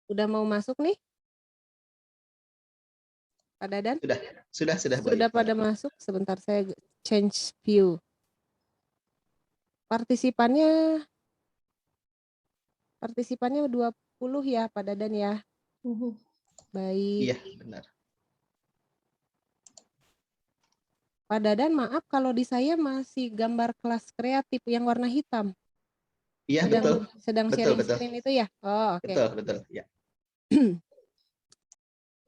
Udah mau masuk nih, Pak Dadan? Sudah Bu Sudah Ayu. pada masuk, sebentar saya change view. Partisipannya 20 ya, Pak Dadan ya. Baik. Iya, benar. Pak Dadan, maaf kalau di saya masih gambar kelas kreatif yang warna hitam. Iya, betul. Sedang Betul, sharing betul. screen itu ya? Oh, oke. Betul, betul. Ya.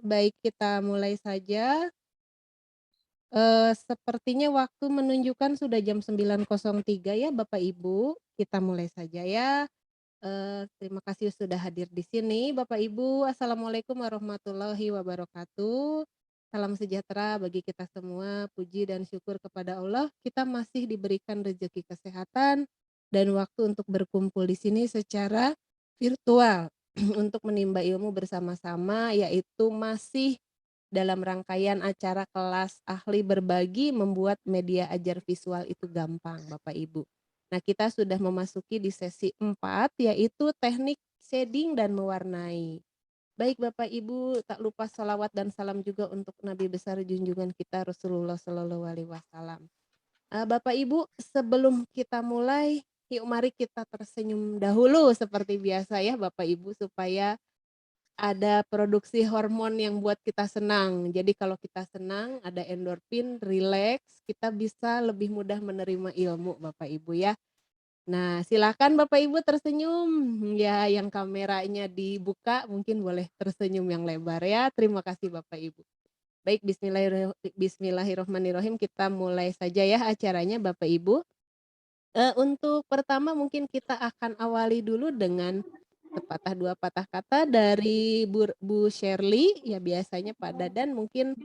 Baik, kita mulai saja. Sepertinya waktu menunjukkan sudah jam 9.03 ya Bapak Ibu. Kita mulai saja ya. Terima kasih sudah hadir di sini Bapak Ibu. Assalamualaikum warahmatullahi wabarakatuh. Salam sejahtera bagi kita semua. Puji dan syukur kepada Allah, kita masih diberikan rezeki kesehatan dan waktu untuk berkumpul di sini secara virtual untuk menimba ilmu bersama-sama, yaitu masih dalam rangkaian acara kelas ahli berbagi membuat media ajar visual itu gampang Bapak Ibu. Nah, kita sudah memasuki di sesi 4, yaitu teknik shading dan mewarnai. Baik Bapak Ibu, tak lupa salawat dan salam juga untuk Nabi besar junjungan kita Rasulullah Shallallahu Alaihi Wasallam. Bapak Ibu, sebelum kita mulai, yuk mari kita tersenyum dahulu seperti biasa ya Bapak Ibu, supaya ada produksi hormon yang buat kita senang. Jadi kalau kita senang, ada endorfin, rileks, kita bisa lebih mudah menerima ilmu Bapak Ibu ya. Nah, silakan Bapak Ibu tersenyum. Ya, yang kameranya dibuka mungkin boleh tersenyum yang lebar ya. Terima kasih Bapak Ibu. Baik, bismillahirrahmanirrahim. Kita mulai saja ya acaranya Bapak Ibu. Untuk pertama mungkin kita akan awali dulu dengan sepatah dua patah kata dari Bu Shirley. Ya biasanya Pak Dadan mungkin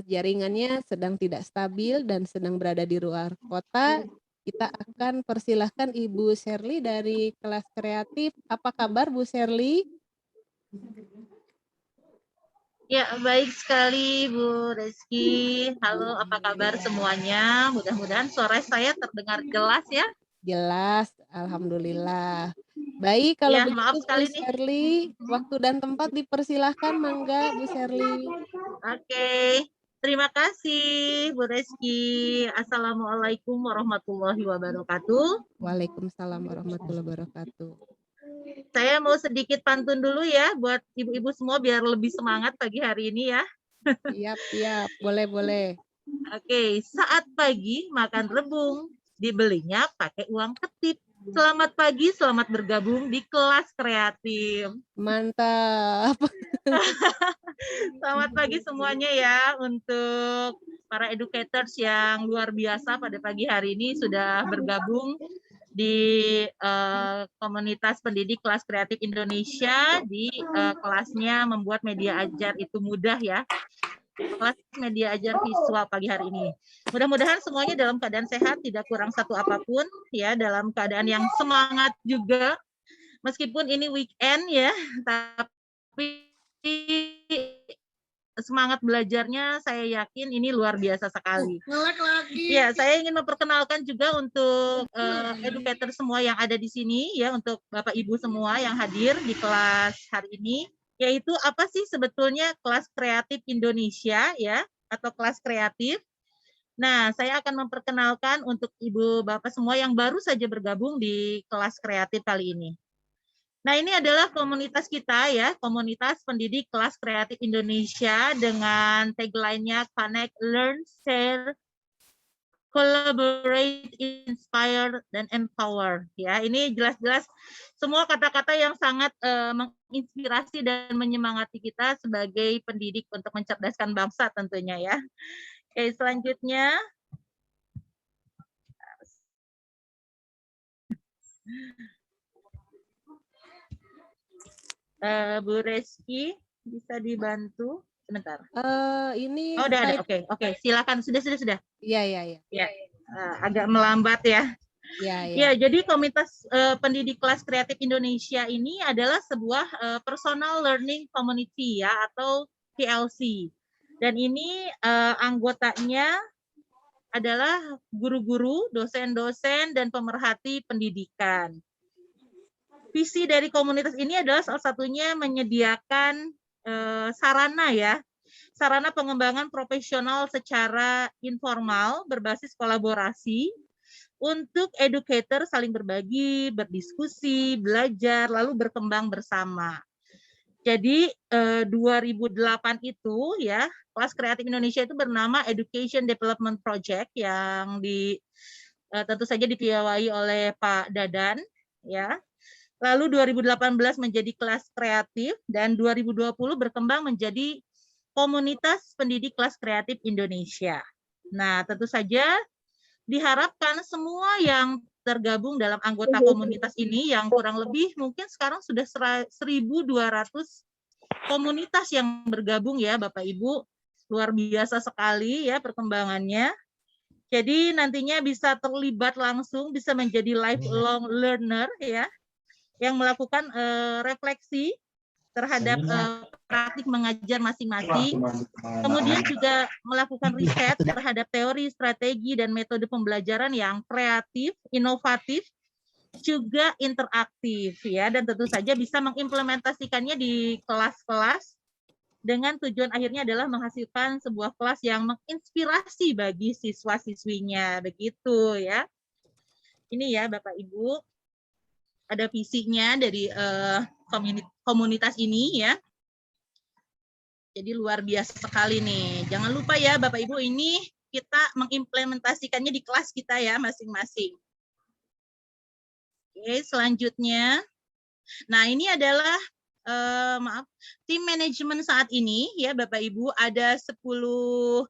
jaringannya sedang tidak stabil dan sedang berada di luar kota. Kita akan persilahkan Ibu Shirley dari kelas kreatif. Apa kabar Bu Shirley? Ya, baik sekali Bu Reski. Halo, apa kabar semuanya? Mudah-mudahan suara saya terdengar jelas ya. Jelas, alhamdulillah. Baik, kalau Ya, begitu maaf Bu sekali nih. Shirley, waktu dan tempat dipersilahkan, mangga Bu Shirley. Oke. Terima kasih Bu Reski. Assalamualaikum warahmatullahi wabarakatuh. Waalaikumsalam warahmatullahi wabarakatuh. Saya mau sedikit pantun dulu ya buat ibu-ibu semua biar lebih semangat pagi hari ini ya. Siap, boleh. Oke, saat pagi makan rebung, dibelinya pakai uang ketip. Selamat pagi, selamat bergabung di kelas kreatif. Mantap. Selamat pagi semuanya ya untuk para educators yang luar biasa pada pagi hari ini sudah bergabung di komunitas pendidik kelas kreatif Indonesia di kelasnya membuat media ajar itu mudah ya. Kelas media ajar visual pagi hari ini. Mudah-mudahan semuanya dalam keadaan sehat, tidak kurang satu apapun ya, dalam keadaan yang semangat juga. Meskipun ini weekend ya, tapi semangat belajarnya saya yakin ini luar biasa sekali. Ya, saya ingin memperkenalkan juga untuk educator semua yang ada di sini ya, untuk Bapak Ibu semua yang hadir di kelas hari ini, yaitu apa sih sebetulnya kelas kreatif Indonesia ya, atau kelas kreatif. Nah, saya akan memperkenalkan untuk Ibu Bapak semua yang baru saja bergabung di kelas kreatif kali ini. Nah, ini adalah komunitas kita ya, komunitas pendidik kelas kreatif Indonesia dengan tagline-nya Connect, Learn, Share, Collaborate, Inspire, dan Empower. Ya, ini jelas-jelas semua kata-kata yang sangat menginspirasi dan menyemangati kita sebagai pendidik untuk mencerdaskan bangsa tentunya ya. Oke, selanjutnya. Bu Reski bisa dibantu sebentar. Ini udah ada. Oke. Silakan. Sudah. Iya. Ya, agak melambat ya. Ya, jadi komunitas pendidik kelas kreatif Indonesia ini adalah sebuah personal learning community ya, atau PLC. Dan ini anggotanya adalah guru-guru, dosen-dosen, dan pemerhati pendidikan. visi dari komunitas ini adalah salah satunya menyediakan sarana ya, sarana pengembangan profesional secara informal berbasis kolaborasi untuk educator saling berbagi, berdiskusi, belajar, lalu berkembang bersama. Jadi 2008 itu ya, Kelas Kreatif Indonesia itu bernama Education Development Project yang tentu saja dipiawai oleh Pak Dadan ya. Lalu 2018 menjadi Kelas Kreatif dan 2020 berkembang menjadi Komunitas Pendidik Kelas Kreatif Indonesia. Nah, tentu saja diharapkan semua yang tergabung dalam anggota komunitas ini yang kurang lebih mungkin sekarang sudah 1.200 komunitas yang bergabung ya Bapak Ibu. Luar biasa sekali ya perkembangannya. Jadi nantinya bisa terlibat langsung, bisa menjadi lifelong learner ya, yang melakukan refleksi terhadap praktik mengajar masing-masing. Kemudian juga melakukan riset terhadap teori, strategi, dan metode pembelajaran yang kreatif, inovatif, juga interaktif ya, dan tentu saja bisa mengimplementasikannya di kelas-kelas dengan tujuan akhirnya adalah menghasilkan sebuah kelas yang menginspirasi bagi siswa-siswinya, begitu ya. Ini ya Bapak Ibu, ada visinya dari komunitas ini ya. Jadi luar biasa sekali nih. Jangan lupa ya Bapak Ibu, ini kita mengimplementasikannya di kelas kita ya masing-masing. Oke, selanjutnya. Nah, ini adalah tim manajemen saat ini ya Bapak Ibu, ada 10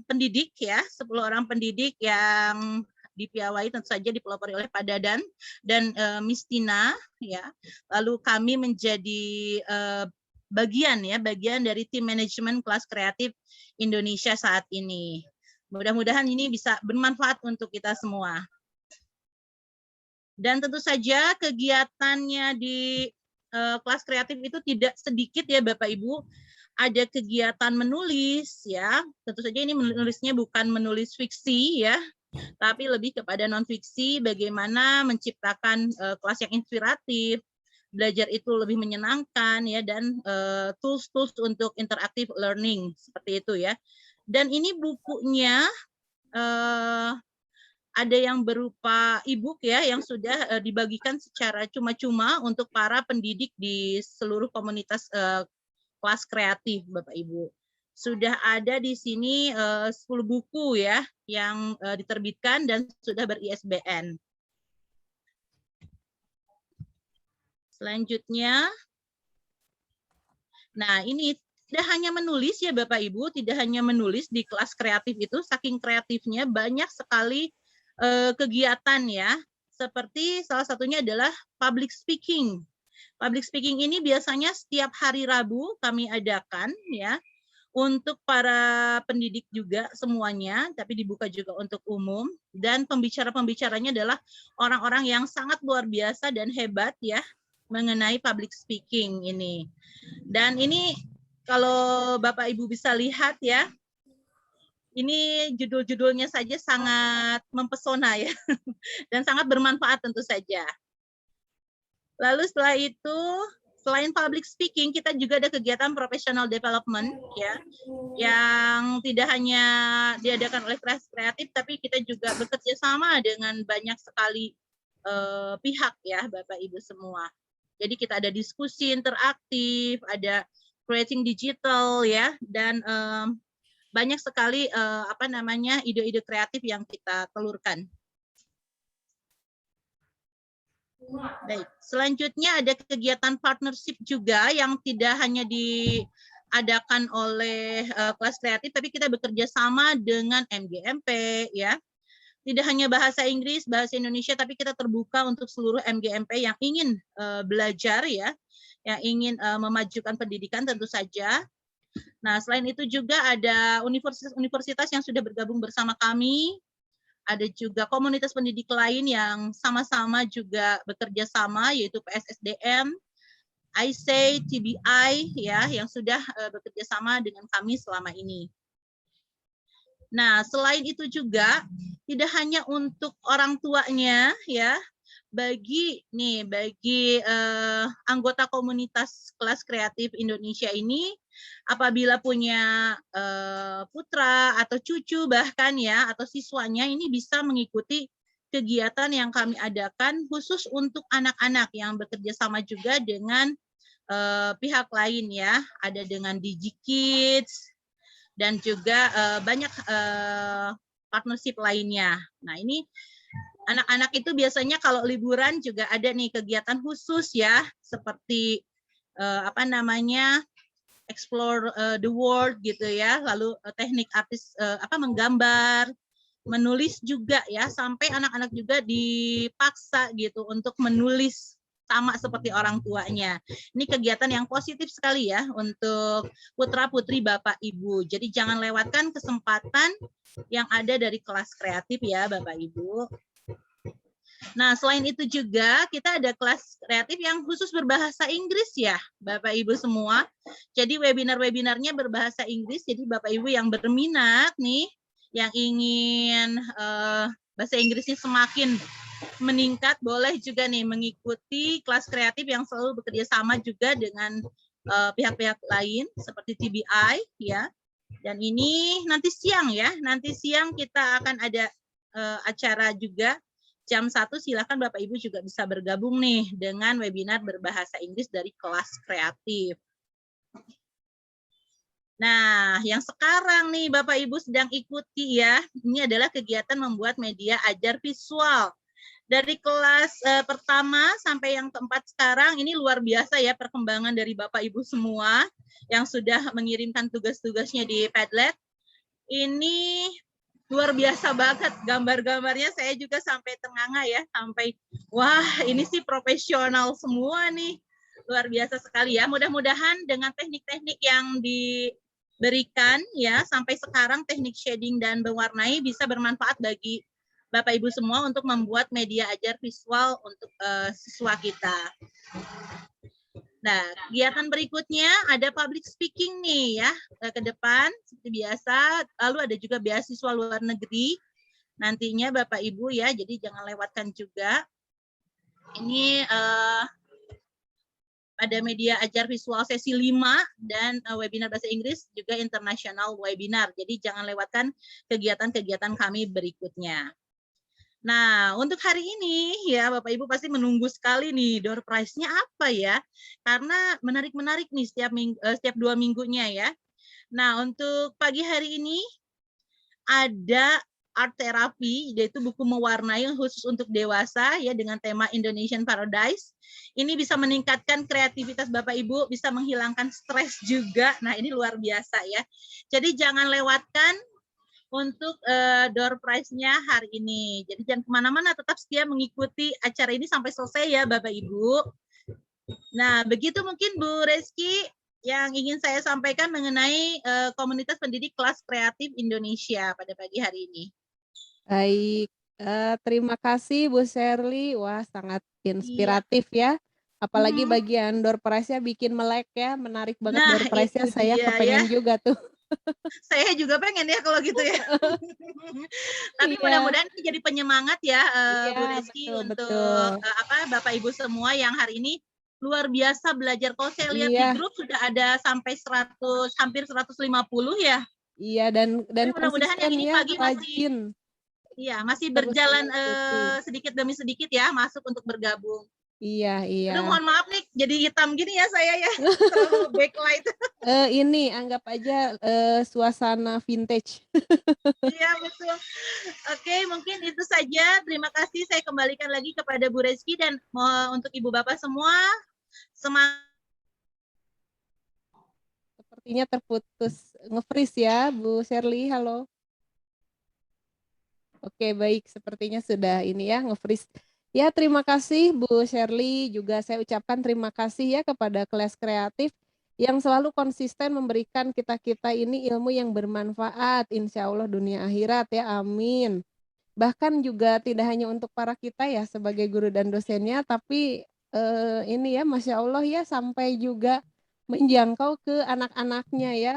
pendidik ya, 10 orang pendidik yang dipiawai tentu saja dipelopori oleh Pak Dadan dan Miss Tina ya. Lalu kami menjadi bagian dari tim manajemen Kelas Kreatif Indonesia saat ini. Mudah-mudahan ini bisa bermanfaat untuk kita semua. Dan tentu saja kegiatannya di Kelas Kreatif itu tidak sedikit ya Bapak Ibu. Ada kegiatan menulis ya. Tentu saja ini menulisnya bukan menulis fiksi ya, tapi lebih kepada non fiksi, bagaimana menciptakan kelas yang inspiratif, belajar itu lebih menyenangkan ya, dan tools-tools untuk interactive learning seperti itu ya. Dan ini bukunya ada yang berupa e-book ya, yang sudah dibagikan secara cuma-cuma untuk para pendidik di seluruh komunitas kelas kreatif Bapak Ibu. Sudah ada di sini 10 buku ya yang diterbitkan dan sudah ber-ISBN. Selanjutnya, nah ini tidak hanya menulis ya Bapak Ibu, tidak hanya menulis di kelas kreatif itu, saking kreatifnya banyak sekali kegiatan ya, seperti salah satunya adalah public speaking. Public speaking ini biasanya setiap hari Rabu kami adakan ya, untuk para pendidik juga semuanya, tapi dibuka juga untuk umum, dan pembicara-pembicaranya adalah orang-orang yang sangat luar biasa dan hebat ya mengenai public speaking ini. Dan ini kalau Bapak Ibu bisa lihat ya, ini judul-judulnya saja sangat mempesona ya, dan sangat bermanfaat tentu saja. Lalu setelah itu, selain public speaking, kita juga ada kegiatan professional development ya, yang tidak hanya diadakan oleh Kelas Kreatif, tapi kita juga bekerja sama dengan banyak sekali pihak ya Bapak Ibu semua. Jadi kita ada diskusi interaktif, ada creating digital ya, dan banyak sekali ide-ide kreatif yang kita telurkan. Baik, selanjutnya ada kegiatan partnership juga yang tidak hanya diadakan oleh Kelas Kreatif, tapi kita bekerja sama dengan MGMP ya. Tidak hanya bahasa Inggris, bahasa Indonesia, tapi kita terbuka untuk seluruh MGMP yang ingin belajar ya, yang ingin memajukan pendidikan tentu saja. Nah, selain itu juga ada universitas-universitas yang sudah bergabung bersama kami. Ada juga komunitas pendidik lain yang sama-sama juga bekerja sama, yaitu PSSDM, IC, TBI, ya, yang sudah bekerja sama dengan kami selama ini. Nah, selain itu juga tidak hanya untuk orang tuanya, ya, bagi anggota komunitas kelas kreatif Indonesia ini, apabila punya putra atau cucu bahkan ya, atau siswanya ini bisa mengikuti kegiatan yang kami adakan khusus untuk anak-anak yang bekerja sama juga dengan pihak lain ya, ada dengan DigiKids dan juga banyak partnership lainnya. Nah ini anak-anak itu biasanya kalau liburan juga ada nih kegiatan khusus ya, seperti explore the world gitu ya, lalu teknik artis menggambar, menulis juga ya, sampai anak-anak juga dipaksa gitu untuk menulis sama seperti orang tuanya. Ini kegiatan yang positif sekali ya untuk putra-putri Bapak Ibu. Jadi jangan lewatkan kesempatan yang ada dari kelas kreatif ya Bapak Ibu. Nah, selain itu juga kita ada kelas kreatif yang khusus berbahasa Inggris ya, Bapak Ibu semua. Jadi webinar-webinarnya berbahasa Inggris, jadi Bapak Ibu yang berminat nih, yang ingin bahasa Inggrisnya semakin meningkat, boleh juga nih mengikuti kelas kreatif yang selalu bekerja sama juga dengan pihak-pihak lain, seperti TBI ya. Dan ini nanti siang ya, nanti siang kita akan ada acara juga. Jam 1 silakan Bapak Ibu juga bisa bergabung nih dengan webinar berbahasa Inggris dari kelas kreatif. Nah, yang sekarang nih Bapak Ibu sedang ikuti ya, ini adalah kegiatan membuat media ajar visual. Dari kelas pertama sampai yang keempat sekarang, ini luar biasa ya perkembangan dari Bapak Ibu semua yang sudah mengirimkan tugas-tugasnya di Padlet. Ini luar biasa banget gambar-gambarnya, saya juga sampai ternganga ya, sampai wah ini sih profesional semua nih, luar biasa sekali ya. Mudah-mudahan dengan teknik-teknik yang diberikan ya sampai sekarang, teknik shading dan mewarnai bisa bermanfaat bagi Bapak Ibu semua untuk membuat media ajar visual untuk siswa kita. Nah, kegiatan berikutnya ada public speaking nih ya ke depan seperti biasa. Lalu ada juga beasiswa luar negeri nantinya Bapak Ibu ya, jadi jangan lewatkan juga. Ini ada media ajar visual sesi 5 dan webinar bahasa Inggris juga international webinar. Jadi jangan lewatkan kegiatan-kegiatan kami berikutnya. Nah, untuk hari ini ya Bapak Ibu pasti menunggu sekali nih door prize-nya apa ya? Karena menarik-menarik nih setiap 2 minggunya ya. Nah, untuk pagi hari ini ada art therapy, yaitu buku mewarnai khusus untuk dewasa ya dengan tema Indonesian Paradise. Ini bisa meningkatkan kreativitas Bapak Ibu, bisa menghilangkan stres juga. Nah, ini luar biasa ya. Jadi jangan lewatkan untuk door prize-nya hari ini. Jadi jangan kemana-mana, tetap setia mengikuti acara ini sampai selesai ya Bapak Ibu. Nah, begitu mungkin Bu Reski yang ingin saya sampaikan mengenai komunitas pendidik kelas kreatif Indonesia pada pagi hari ini. Baik, terima kasih Bu Sherly. Wah, sangat inspiratif ya. Apalagi bagian door prize-nya bikin melek ya, menarik banget Nah, door prize-nya, itu saya dia kepengen ya. juga tuh. Saya juga pengen ya kalau gitu ya. Tapi Iya. mudah-mudahan ini jadi penyemangat ya Bu Iya, Reski betul, untuk betul. Bapak Ibu semua yang hari ini luar biasa belajar. Kalau saya lihat di Iya. grup sudah ada sampai 100, hampir 150 ya. Iya, dan mudah-mudahan yang konsisten ini ya, pagi rajin. masih Terus berjalan mengikuti. sedikit demi sedikit ya masuk untuk bergabung. Iya, iya. Aduh, mohon maaf nih jadi hitam gini ya saya ya, terlalu backlight. Ini anggap aja suasana vintage. Iya, betul. Oke, mungkin itu saja. Terima kasih. Saya kembalikan lagi kepada Bu Reski dan untuk Ibu Bapak semua, semangat. Sepertinya terputus, nge-freeze ya Bu Sherly, halo. Oke, baik, sepertinya sudah ini ya, nge-freeze. Ya, terima kasih Bu Sherly, juga saya ucapkan terima kasih ya kepada kelas kreatif yang selalu konsisten memberikan kita-kita ini ilmu yang bermanfaat, insya Allah dunia akhirat ya, amin. Bahkan juga tidak hanya untuk para kita ya sebagai guru dan dosennya, tapi ini ya Masya Allah ya sampai juga menjangkau ke anak-anaknya ya.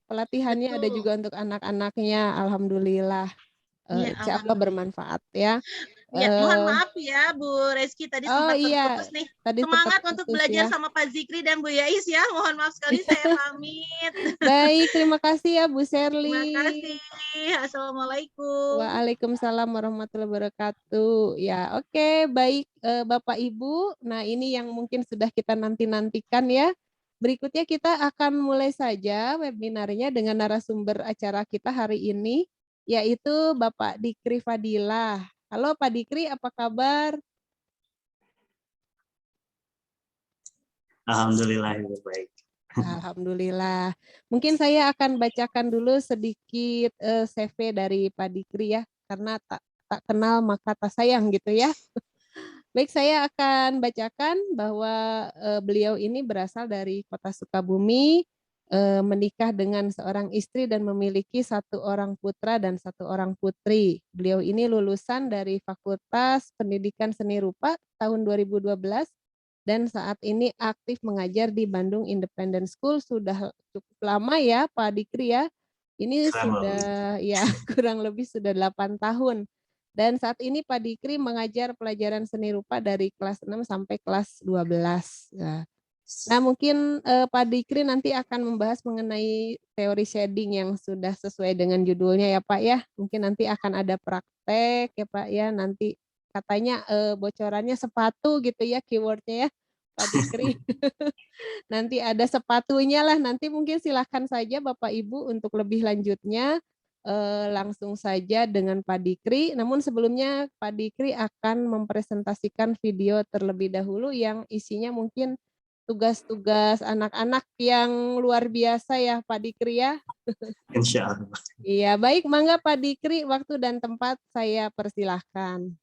Pelatihannya ada juga untuk anak-anaknya, alhamdulillah. Ya, Insya Allah bermanfaat ya. Ya, mohon Eee maaf ya Bu Reski tadi oh sempat iya, terputus nih. tadi sempat Semangat untuk putus belajar ya. sama Pak Zikri dan Bu Yais ya. Mohon maaf sekali saya pamit. Baik, terima kasih ya Bu Terima Sherly. kasih. Assalamualaikum. Waalaikumsalam warahmatullahi wabarakatuh. Ya, oke, baik, Bapak Ibu. Nah, ini yang mungkin sudah kita nanti-nantikan ya. Berikutnya kita akan mulai saja webinarnya dengan narasumber acara kita hari ini, yaitu Bapak Dikri Fadilah. Halo Pak Dikri, apa kabar? Alhamdulillah baik. Alhamdulillah. Mungkin saya akan bacakan dulu sedikit CV dari Pak Dikri ya, karena tak kenal maka tak sayang gitu ya. Baik, saya akan bacakan bahwa beliau ini berasal dari Kota Sukabumi, menikah dengan seorang istri dan memiliki 1 orang putra dan 1 orang putri. Beliau ini lulusan dari Fakultas Pendidikan Seni Rupa tahun 2012 dan saat ini aktif mengajar di Bandung Independent School sudah cukup lama ya Pak Dikri ya. Ini sudah ya kurang lebih sudah 8 tahun. Dan saat ini Pak Dikri mengajar pelajaran seni rupa dari kelas 6 sampai kelas 12. Nah mungkin Pak Dikri nanti akan membahas mengenai teori shading yang sudah sesuai dengan judulnya ya Pak ya. Mungkin nanti akan ada praktek ya Pak ya. Nanti katanya bocorannya sepatu gitu ya keywordnya ya Pak Dikri. Nanti ada sepatunya lah. Nanti mungkin silakan saja Bapak Ibu untuk lebih lanjutnya langsung saja dengan Pak Dikri. Namun sebelumnya Pak Dikri akan mempresentasikan video terlebih dahulu yang isinya mungkin tugas-tugas anak-anak yang luar biasa ya Pak Dikri ya. Insya Allah. Iya, baik, mangga Pak Dikri, waktu dan tempat saya persilahkan.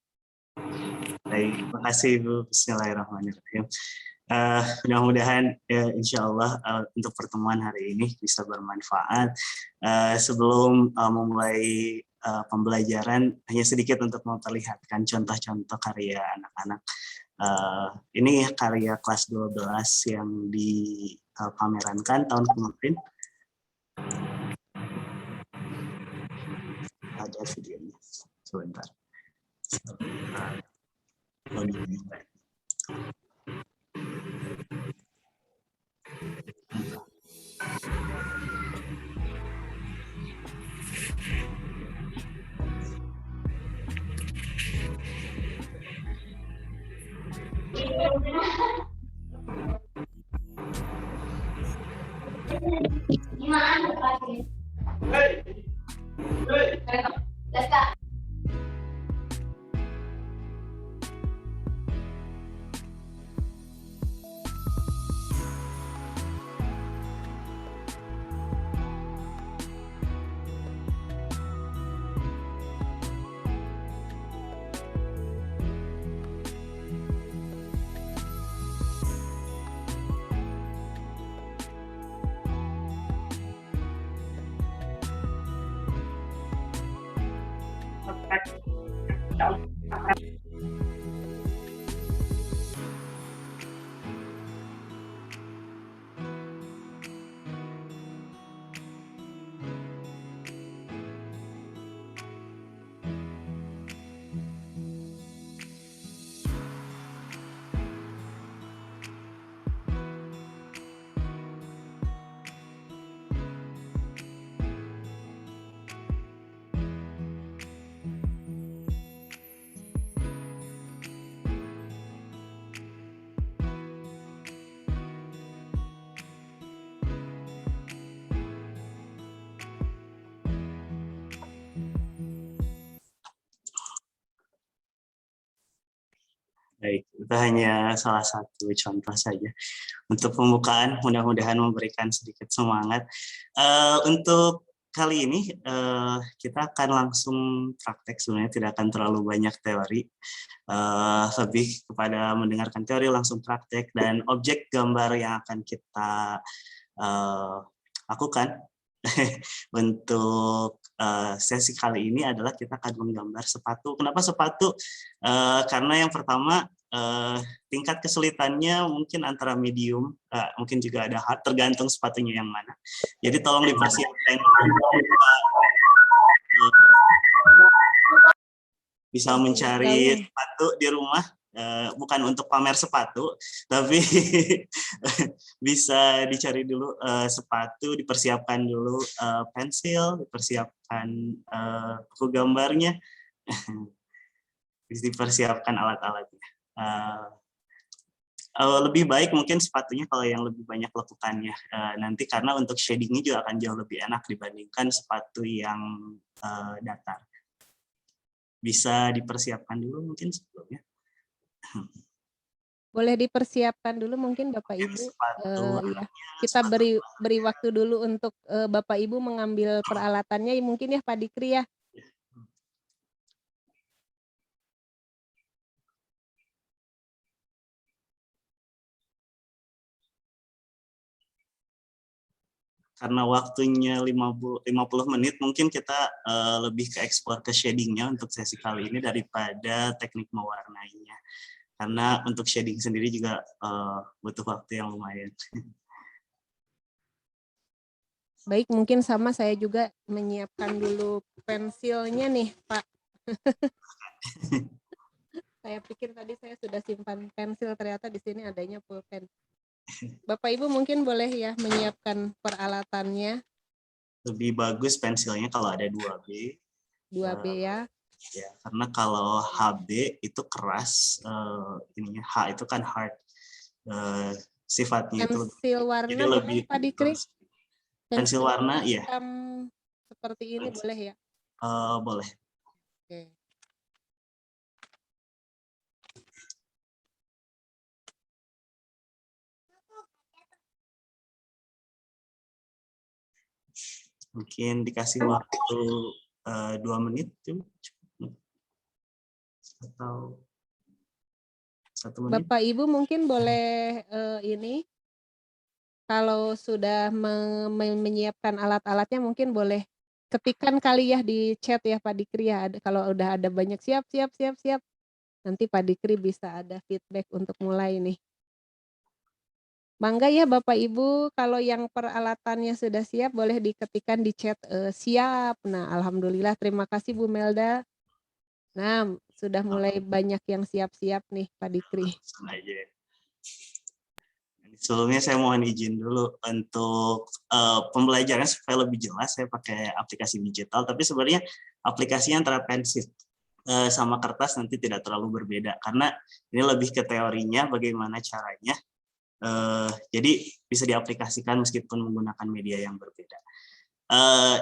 Baik, makasih Bu. Bismillahirrahmanirrahim. Mudah-mudahan insya Allah untuk pertemuan hari ini bisa bermanfaat. Sebelum memulai pembelajaran, hanya sedikit untuk memperlihatkan contoh-contoh karya anak-anak. Ini karya kelas 12 yang dipamerankan tahun kemarin. Ada videonya, sebentar. Baik, itu hanya salah satu contoh saja. Untuk pembukaan, mudah-mudahan memberikan sedikit semangat. Untuk kali ini, kita akan langsung praktek, sebenarnya tidak akan terlalu banyak teori. Lebih kepada mendengarkan teori, langsung praktek, dan objek gambar yang akan kita lakukan untuk sesi kali ini adalah kita akan menggambar sepatu. Kenapa sepatu? Karena yang pertama tingkat kesulitannya mungkin antara medium, mungkin juga ada hard, tergantung sepatunya yang mana. Jadi tolong dipersiapkan bisa mencari sepatu di rumah, bukan untuk pamer sepatu, tapi bisa dicari dulu sepatu, dipersiapkan dulu pensil, dipersiapkan buku gambarnya, dipersiapkan alat-alatnya. Lebih baik mungkin sepatunya kalau yang lebih banyak lekukannya nanti, karena untuk shadingnya juga akan jauh lebih enak dibandingkan sepatu yang datar. Bisa dipersiapkan dulu mungkin sebelumnya. Boleh dipersiapkan dulu mungkin Bapak Ibu. Ya, kita beri waktu dulu untuk Bapak Ibu mengambil peralatannya mungkin ya Pak Dikri ya. Karena waktunya 50 menit, mungkin kita lebih ke explore ke shadingnya untuk sesi kali ini daripada teknik mewarnainya. Karena untuk shading sendiri juga butuh waktu yang lumayan. Baik, mungkin sama saya juga menyiapkan dulu pensilnya nih, Pak. Saya pikir tadi saya sudah simpan pensil, ternyata di sini adanya pulpen. Bapak Ibu mungkin boleh ya menyiapkan peralatannya. Lebih bagus pensilnya kalau ada 2B. 2B ya. Ya, karena kalau HB itu keras, ininya H itu kan hard, sifatnya itu. Pensil warna jadi lebih Pak Dikri? Pensil warna, iya. Seperti ini boleh ya? Boleh. Oke. Mungkin dikasih waktu 2 menit atau 1 menit. Bapak Ibu mungkin boleh ini kalau sudah menyiapkan alat-alatnya mungkin boleh ketikkan kali ya di chat ya Pak Dikri ya. Kalau udah ada banyak siap. Nanti Pak Dikri bisa ada feedback untuk mulai nih. Mangga ya Bapak Ibu, kalau yang peralatannya sudah siap boleh diketikkan di chat siap. Nah, alhamdulillah, terima kasih Bu Melda. Nah, sudah mulai banyak yang siap-siap nih Pak Dikri. Sebelumnya saya mohon izin dulu untuk pembelajaran supaya lebih jelas saya pakai aplikasi digital, tapi sebenarnya aplikasinya antara pensil sama kertas nanti tidak terlalu berbeda karena ini lebih ke teorinya bagaimana caranya. Jadi bisa diaplikasikan meskipun menggunakan media yang berbeda.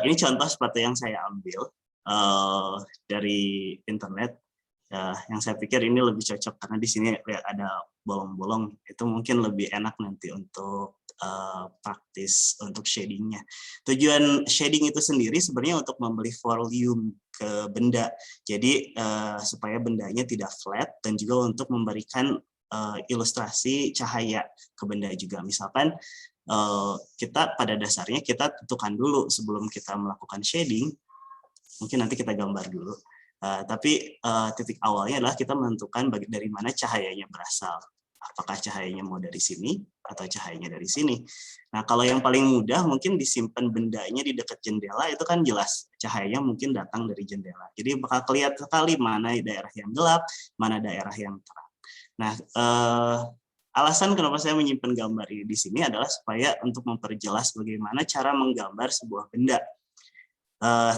Ini contoh sepatu yang saya ambil dari internet. Yang saya pikir ini lebih cocok karena di sini ada bolong-bolong, itu mungkin lebih enak nanti untuk praktis untuk shadingnya. Tujuan shading itu sendiri sebenarnya untuk memberi volume ke benda, jadi supaya bendanya tidak flat dan juga untuk memberikan ilustrasi cahaya ke benda juga. Misalkan kita pada dasarnya kita tentukan dulu sebelum kita melakukan shading, mungkin nanti kita gambar dulu. Tapi titik awalnya adalah kita menentukan dari mana cahayanya berasal. Apakah cahayanya mau dari sini atau cahayanya dari sini. Nah, kalau yang paling mudah mungkin disimpan bendanya di dekat jendela, itu kan jelas cahayanya mungkin datang dari jendela. Jadi bakal kelihatan sekali mana daerah yang gelap, mana daerah yang terang. Nah, alasan kenapa saya menyimpan gambar ini di sini adalah supaya untuk memperjelas bagaimana cara menggambar sebuah benda.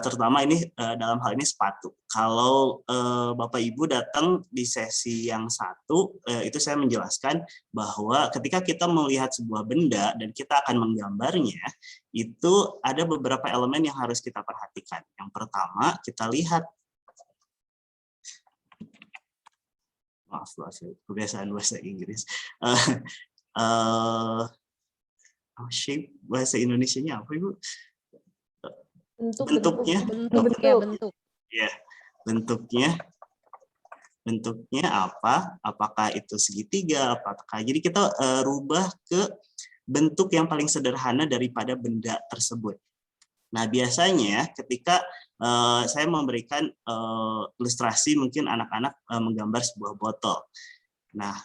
Terutama ini dalam hal ini sepatu. Kalau Bapak Ibu datang di sesi yang 1, itu saya menjelaskan bahwa ketika kita melihat sebuah benda dan kita akan menggambarnya, itu ada beberapa elemen yang harus kita perhatikan. Yang pertama, kita lihat, maaf kebiasaan bahasa Inggris, shape bahasa Indonesianya apa Ibu? Bentuknya. Ya, bentuknya apa? Apakah itu segitiga? Apakah jadi kita rubah ke bentuk yang paling sederhana daripada benda tersebut. Nah, biasanya ketika saya memberikan ilustrasi, mungkin anak-anak menggambar sebuah botol. Nah,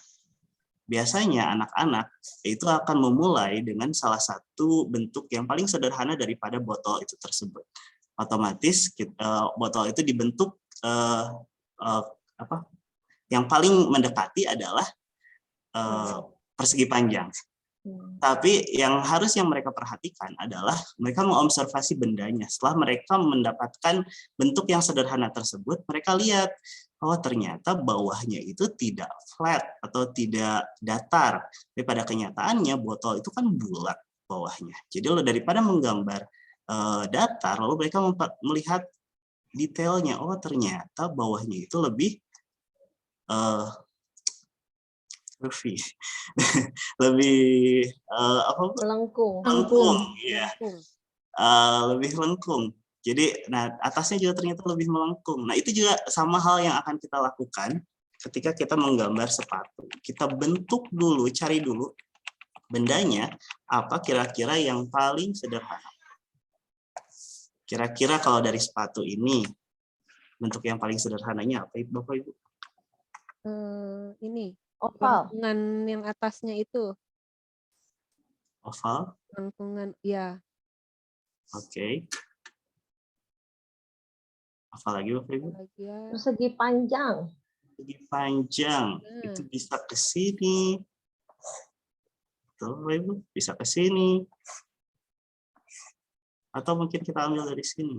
biasanya anak-anak itu akan memulai dengan salah satu bentuk yang paling sederhana daripada botol itu tersebut. Otomatis botol itu dibentuk apa? Yang paling mendekati adalah persegi panjang. Tapi yang mereka perhatikan adalah mereka mengobservasi bendanya. Setelah mereka mendapatkan bentuk yang sederhana tersebut, mereka lihat, oh ternyata bawahnya itu tidak flat atau tidak datar. Tapi pada kenyataannya botol itu kan bulat bawahnya. Jadi daripada menggambar datar, lalu mereka melihat detailnya. Oh ternyata bawahnya itu lebih lebih melengkung, ya, lebih lengkung. Jadi, nah atasnya juga ternyata lebih melengkung. Nah itu juga sama hal yang akan kita lakukan ketika kita menggambar sepatu. Kita bentuk dulu, cari dulu bendanya apa kira-kira yang paling sederhana. Kira-kira kalau dari sepatu ini bentuk yang paling sederhananya apa, Bapak Ibu? Ini. Oval. Lengkungan yang atasnya itu. Oval? Lengkungan, ya. Oke. Apa lagi, Bapak Ibu? Persegi panjang. Persegi panjang. Itu bisa ke sini. Tuh, Bapak Ibu, bisa ke sini. Atau mungkin kita ambil dari sini.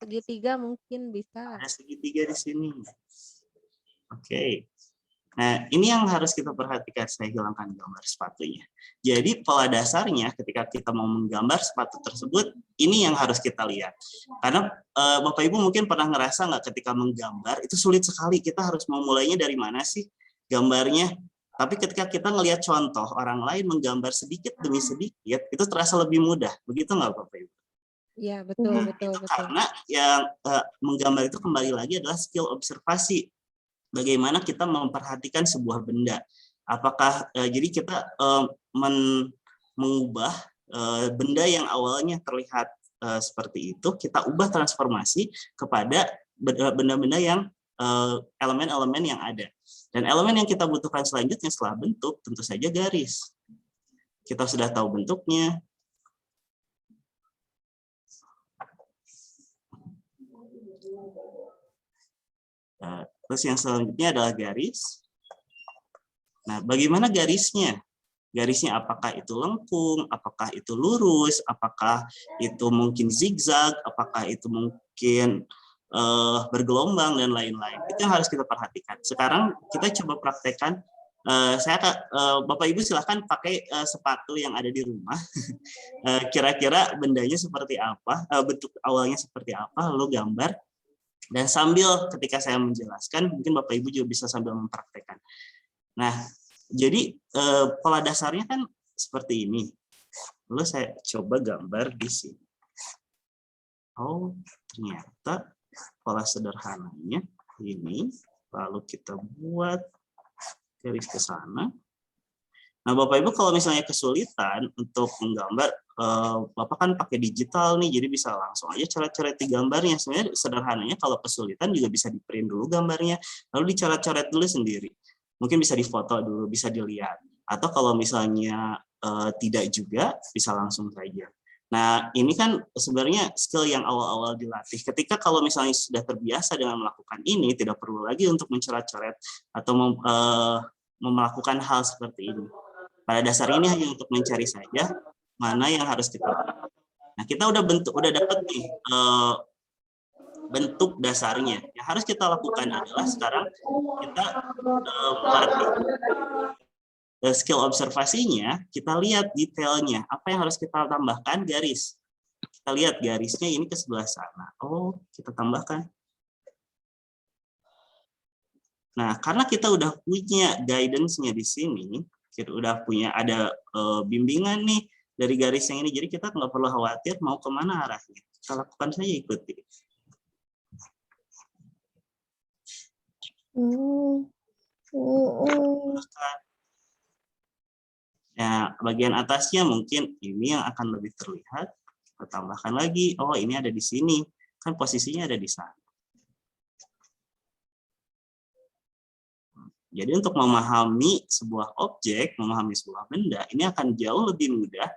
Segitiga mungkin bisa. Ada segitiga di sini. Oke. Nah, ini yang harus kita perhatikan. Saya hilangkan gambar sepatunya. Jadi, pola dasarnya ketika kita mau menggambar sepatu tersebut, ini yang harus kita lihat. Karena Bapak Ibu mungkin pernah ngerasa nggak ketika menggambar, itu sulit sekali. Kita harus memulainya dari mana sih gambarnya. Tapi ketika kita ngelihat contoh orang lain menggambar sedikit demi sedikit, itu terasa lebih mudah. Begitu nggak Bapak Ibu? Iya, betul. Karena yang menggambar itu kembali lagi adalah skill observasi. Bagaimana kita memperhatikan sebuah benda. Apakah jadi kita mengubah benda yang awalnya terlihat seperti itu, kita ubah transformasi kepada benda-benda yang elemen-elemen yang ada. Dan elemen yang kita butuhkan selanjutnya setelah bentuk tentu saja garis. Kita sudah tahu bentuknya. Terus yang selanjutnya adalah garis. Nah, bagaimana garisnya? Garisnya apakah itu lengkung, apakah itu lurus, apakah itu mungkin zigzag, apakah itu mungkin bergelombang, dan lain-lain. Itu yang harus kita perhatikan. Sekarang kita coba praktekkan. Bapak Ibu silahkan pakai sepatu yang ada di rumah. Kira-kira bendanya seperti apa, bentuk awalnya seperti apa, lalu gambar. Dan sambil ketika saya menjelaskan, mungkin Bapak Ibu juga bisa sambil mempraktekkan. Nah, jadi pola dasarnya kan seperti ini. Lalu saya coba gambar di sini. Oh, ternyata pola sederhananya ini. Lalu kita buat garis ke sana. Nah, Bapak Ibu kalau misalnya kesulitan untuk menggambar, Bapak kan pakai digital nih, jadi bisa langsung aja coret-coret di gambarnya. Sebenarnya sederhananya kalau kesulitan juga bisa di-print dulu gambarnya, lalu dicoret-coret dulu sendiri. Mungkin bisa difoto dulu, bisa dilihat. Atau kalau misalnya tidak juga, bisa langsung saja. Nah, ini kan sebenarnya skill yang awal-awal dilatih. Ketika kalau misalnya sudah terbiasa dengan melakukan ini, tidak perlu lagi untuk mencoret-coret atau melakukan hal seperti ini. Pada dasarnya ini hanya untuk mencari saja mana yang harus kita lakukan. Nah, kita udah dapat nih bentuk dasarnya. Yang harus kita lakukan adalah sekarang kita skill observasinya, kita lihat detailnya. Apa yang harus kita tambahkan? Garis. Kita lihat garisnya ini ke sebelah sana. Oh, kita tambahkan. Nah, karena kita udah punya guidance-nya di sini, kita udah punya ada bimbingan nih dari garis yang ini, jadi kita nggak perlu khawatir mau kemana arahnya. Kita lakukan saja, ikuti. Ya, bagian atasnya mungkin ini yang akan lebih terlihat. Kita tambahkan lagi, oh ini ada di sini, kan posisinya ada di sana. Jadi untuk memahami sebuah objek, memahami sebuah benda, ini akan jauh lebih mudah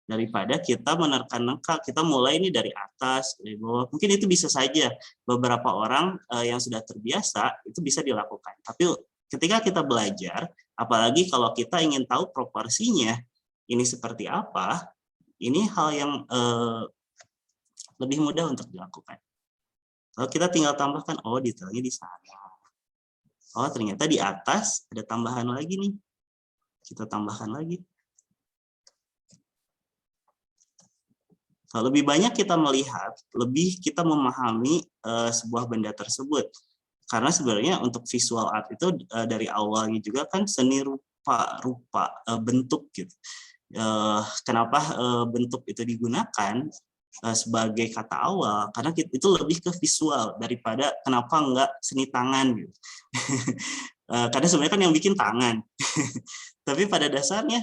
daripada kita menerka-nerka. Kita mulai ini dari atas, dari bawah. Mungkin itu bisa saja beberapa orang yang sudah terbiasa itu bisa dilakukan. Tapi ketika kita belajar, apalagi kalau kita ingin tahu proporsinya ini seperti apa, ini hal yang lebih mudah untuk dilakukan. Kalau kita tinggal tambahkan, oh detailnya di sana. Oh ternyata di atas ada tambahan lagi nih. Kita tambahkan lagi. Kalau lebih banyak kita melihat, lebih kita memahami sebuah benda tersebut. Karena sebenarnya untuk visual art itu dari awalnya juga kan seni rupa bentuk gitu. Kenapa bentuk itu digunakan sebagai kata awal? Karena itu lebih ke visual daripada kenapa enggak seni tangan gitu. Karena sebenarnya kan yang bikin tangan. Tapi pada dasarnya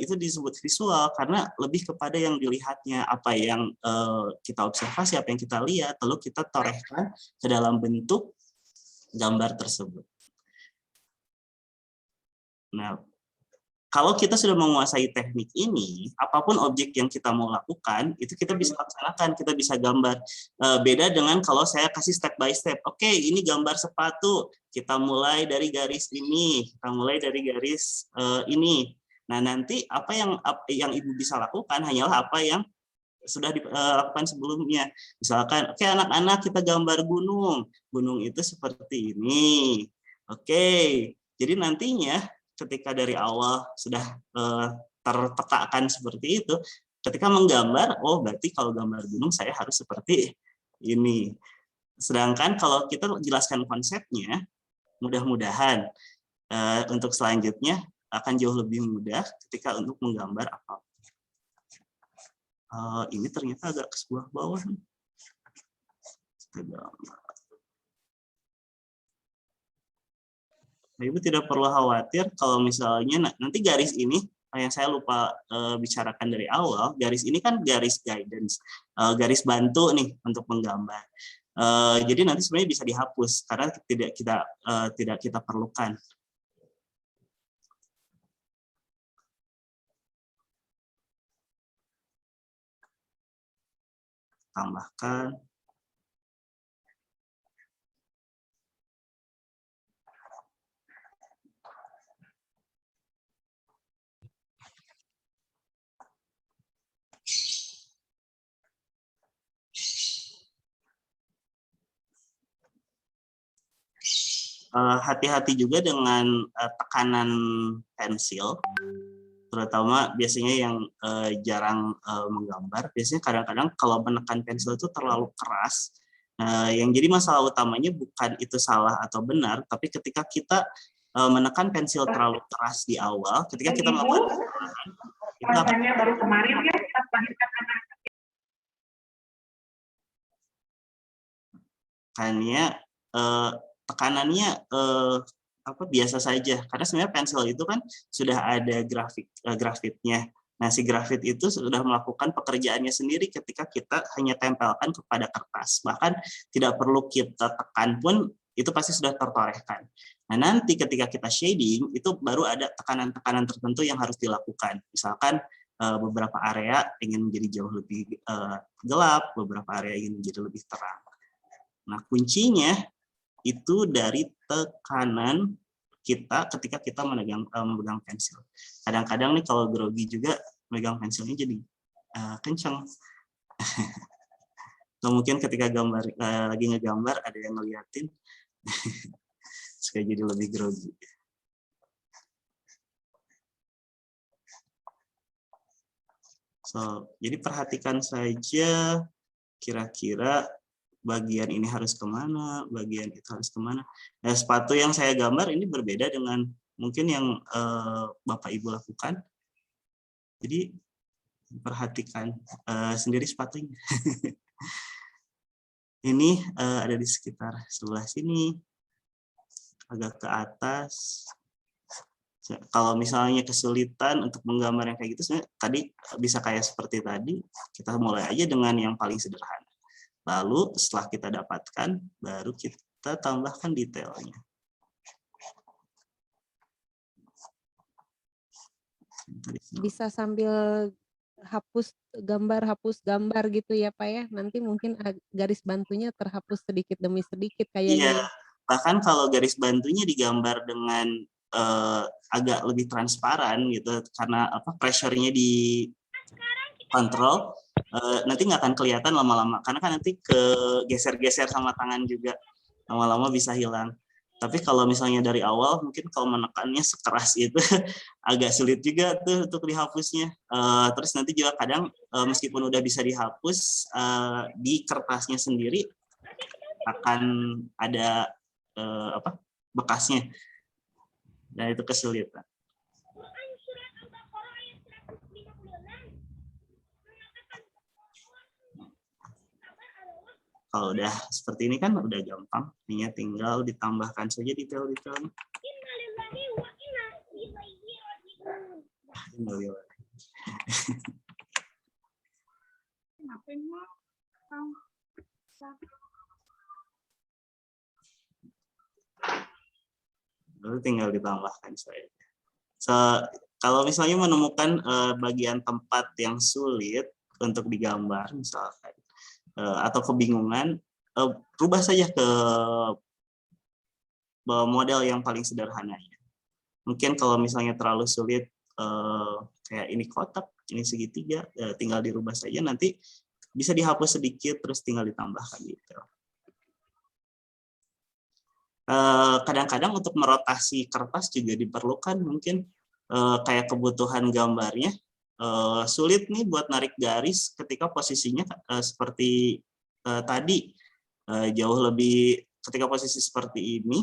itu disebut visual karena lebih kepada yang dilihatnya, apa yang kita observasi, apa yang kita lihat, lalu kita torehkan ke dalam bentuk gambar tersebut. Nah, kalau kita sudah menguasai teknik ini, apapun objek yang kita mau lakukan, itu kita bisa laksanakan, kita bisa gambar. Beda dengan kalau saya kasih step by step. Oke, ini gambar sepatu, kita mulai dari garis ini, kita mulai dari garis ini. Nah, nanti apa yang Ibu bisa lakukan hanyalah apa yang sudah dilakukan sebelumnya. Misalkan, oke anak-anak kita gambar gunung. Gunung itu seperti ini. Oke, jadi nantinya ketika dari awal sudah terpetakan seperti itu, ketika menggambar, oh berarti kalau gambar gunung saya harus seperti ini. Sedangkan kalau kita jelaskan konsepnya, mudah-mudahan untuk selanjutnya akan jauh lebih mudah ketika untuk menggambar apa. Ini ternyata agak ke sebelah bawah. Nah, Ibu tidak perlu khawatir kalau misalnya nanti garis ini yang saya lupa bicarakan dari awal, garis ini kan garis guidance, garis bantu nih untuk menggambar. Jadi nanti sebenarnya bisa dihapus karena tidak kita perlukan. Tambahkan. Hati-hati juga dengan tekanan pensil, terutama biasanya yang jarang menggambar. Biasanya kadang-kadang kalau menekan pensil itu terlalu keras. Yang jadi masalah utamanya bukan itu salah atau benar, tapi ketika kita menekan pensil terlalu keras di awal, ketika kita melakukan kesalahan, kita baru kemarin ya kita tekanannya biasa saja, karena sebenarnya pensil itu kan sudah ada grafitnya. Nah, si grafit itu sudah melakukan pekerjaannya sendiri ketika kita hanya tempelkan kepada kertas. Bahkan tidak perlu kita tekan pun itu pasti sudah tertorehkan. Nah, nanti ketika kita shading itu baru ada tekanan-tekanan tertentu yang harus dilakukan. Misalkan beberapa area ingin menjadi jauh lebih gelap, beberapa area ingin menjadi lebih terang. Nah, kuncinya itu dari tekanan kita ketika kita memegang pensil. Kadang-kadang nih kalau grogi juga memegang pensilnya jadi kencang. Atau mungkin ketika lagi ngegambar ada yang ngeliatin, suka jadi lebih grogi. Jadi perhatikan saja kira-kira bagian ini harus kemana, bagian itu harus kemana. Nah, sepatu yang saya gambar ini berbeda dengan mungkin yang Bapak Ibu lakukan. Jadi perhatikan sendiri sepatunya. Ini ada di sekitar sebelah sini, agak ke atas. Kalau misalnya kesulitan untuk menggambar yang kayak gitu, sebenarnya tadi bisa kayak seperti tadi, kita mulai aja dengan yang paling sederhana. Lalu setelah kita dapatkan, baru kita tambahkan detailnya. Bisa sambil hapus gambar gitu ya Pak ya? Nanti mungkin garis bantunya terhapus sedikit demi sedikit Iya, kayaknya ya? bahkan kalau garis bantunya digambar dengan agak lebih transparan gitu, karena pressure-nya dikontrol, nanti nggak akan kelihatan lama-lama, karena kan nanti kegeser-geser sama tangan juga, lama-lama bisa hilang. Tapi kalau misalnya dari awal, mungkin kalau menekannya sekeras itu agak sulit juga tuh untuk dihapusnya. Terus nanti juga kadang meskipun udah bisa dihapus, di kertasnya sendiri akan ada bekasnya, dan itu kesulitan. Kalau udah seperti ini kan udah gampang, hanya tinggal ditambahkan saja detail-detailnya. Lalu tinggal ditambahkan saja. Kalau misalnya menemukan bagian tempat yang sulit untuk digambar, misalkan, atau kebingungan, rubah saja ke model yang paling sederhananya. Mungkin kalau misalnya terlalu sulit, kayak ini kotak, ini segitiga, tinggal dirubah saja, nanti bisa dihapus sedikit, terus tinggal ditambahkan detail. Kadang-kadang untuk merotasi kertas juga diperlukan, mungkin kayak kebutuhan gambarnya, sulit nih buat narik garis ketika posisinya seperti tadi, jauh lebih, ketika posisi seperti ini,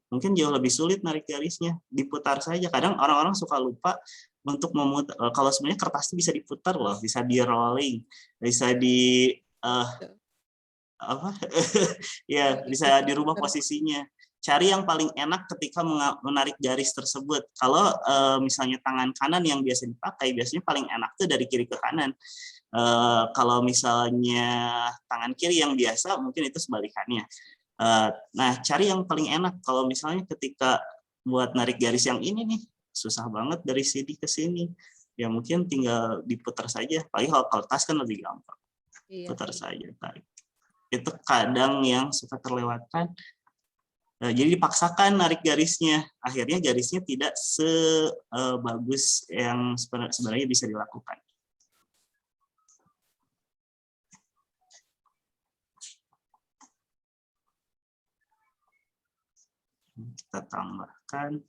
mungkin jauh lebih sulit narik garisnya, diputar saja. Kadang orang-orang suka lupa untuk memutar, kalau sebenarnya kertas itu bisa diputar loh, bisa di rolling, bisa di ya, bisa dirubah posisinya. Cari yang paling enak ketika menarik garis tersebut. Kalau misalnya tangan kanan yang biasa dipakai, biasanya paling enak tuh dari kiri ke kanan. Kalau misalnya tangan kiri yang biasa, mungkin itu sebalikannya. Nah, cari yang paling enak. Kalau misalnya ketika buat narik garis yang ini nih, susah banget dari sini ke sini. Ya mungkin tinggal diputar saja. Paling kalau kertas kan lebih gampang. Putar saja, tarik. Itu kadang yang suka terlewatkan. Jadi dipaksakan narik garisnya, akhirnya garisnya tidak sebagus yang sebenarnya bisa dilakukan. Kita tambahkan.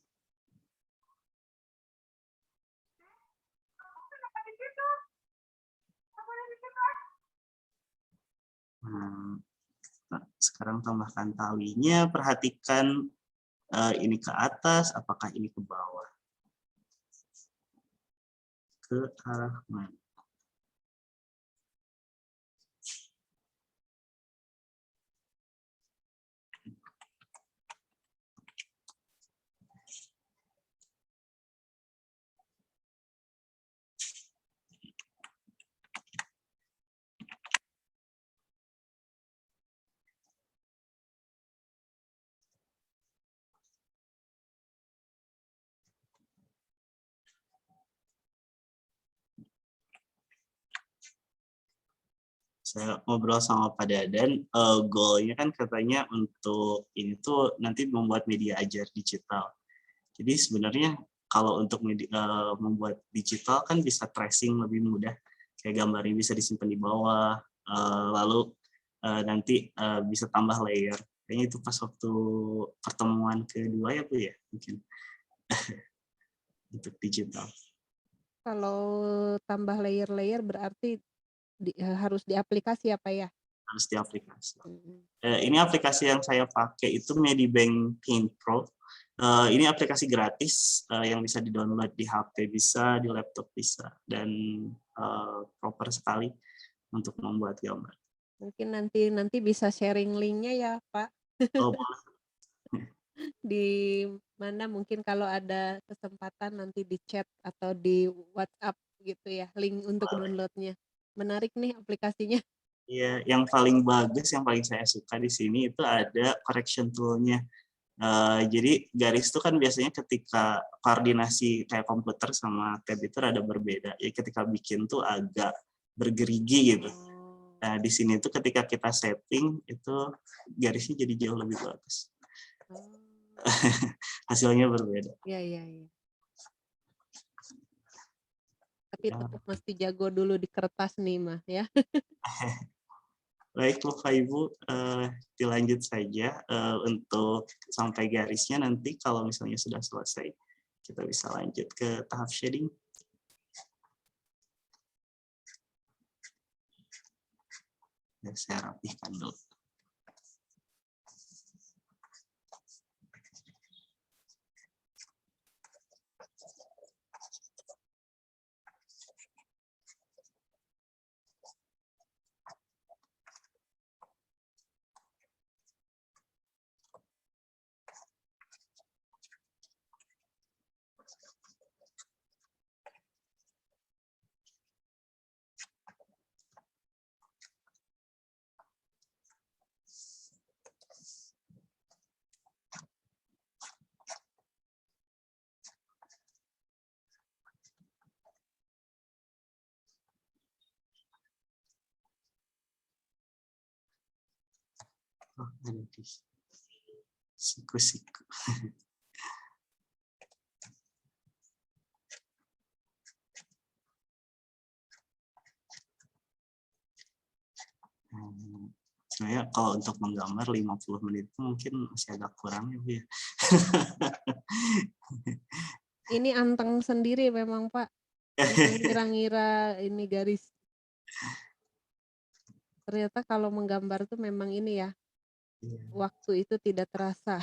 Nah, sekarang tambahkan talinya, perhatikan ini ke atas, apakah ini ke bawah, ke arah mana. Saya ngobrol sama Pak Dadan, goalnya kan katanya untuk ini tuh nanti membuat media ajar digital. Jadi sebenarnya kalau untuk membuat digital kan bisa tracing lebih mudah, kayak gambarnya bisa disimpan di bawah, lalu nanti bisa tambah layer. Kayaknya itu pas waktu pertemuan kedua ya Bu ya, mungkin untuk digital. Kalau tambah layer-layer berarti harus di aplikasi apa ya? Harus di aplikasi. Ini aplikasi yang saya pakai itu Medibank Paint Pro. Ini aplikasi gratis yang bisa di-download di HP bisa, di laptop bisa, dan proper sekali untuk membuat gambar. Mungkin nanti bisa sharing linknya ya Pak. Oh, di mana mungkin kalau ada kesempatan nanti di chat atau di WhatsApp gitu ya, link untuk downloadnya. Menarik nih aplikasinya. Iya, yang paling bagus, yang paling saya suka di sini itu ada correction tool-nya. Jadi garis itu kan biasanya ketika koordinasi kayak komputer sama tab itu ada berbeda. Ya ketika bikin tuh agak bergerigi gitu. Nah, di sini tuh ketika kita setting itu garisnya jadi jauh lebih bagus. Hasilnya berbeda. Iya, iya, iya. Tapi Ya. tetap mesti jago dulu di kertas nih mah ya. Baik Bapak Ibu, dilanjut saja untuk sampai garisnya nanti kalau misalnya sudah selesai, kita bisa lanjut ke tahap shading. Ya, saya rapihkan dulu. Oh, ada di siku-siku. Sebenarnya kalau untuk menggambar 50 menit mungkin masih agak kurang ya Bu ya. Ini anteng sendiri memang Pak. Memang ngira-ngira ini garis. Ternyata kalau menggambar tuh memang ini ya, waktu itu tidak terasa.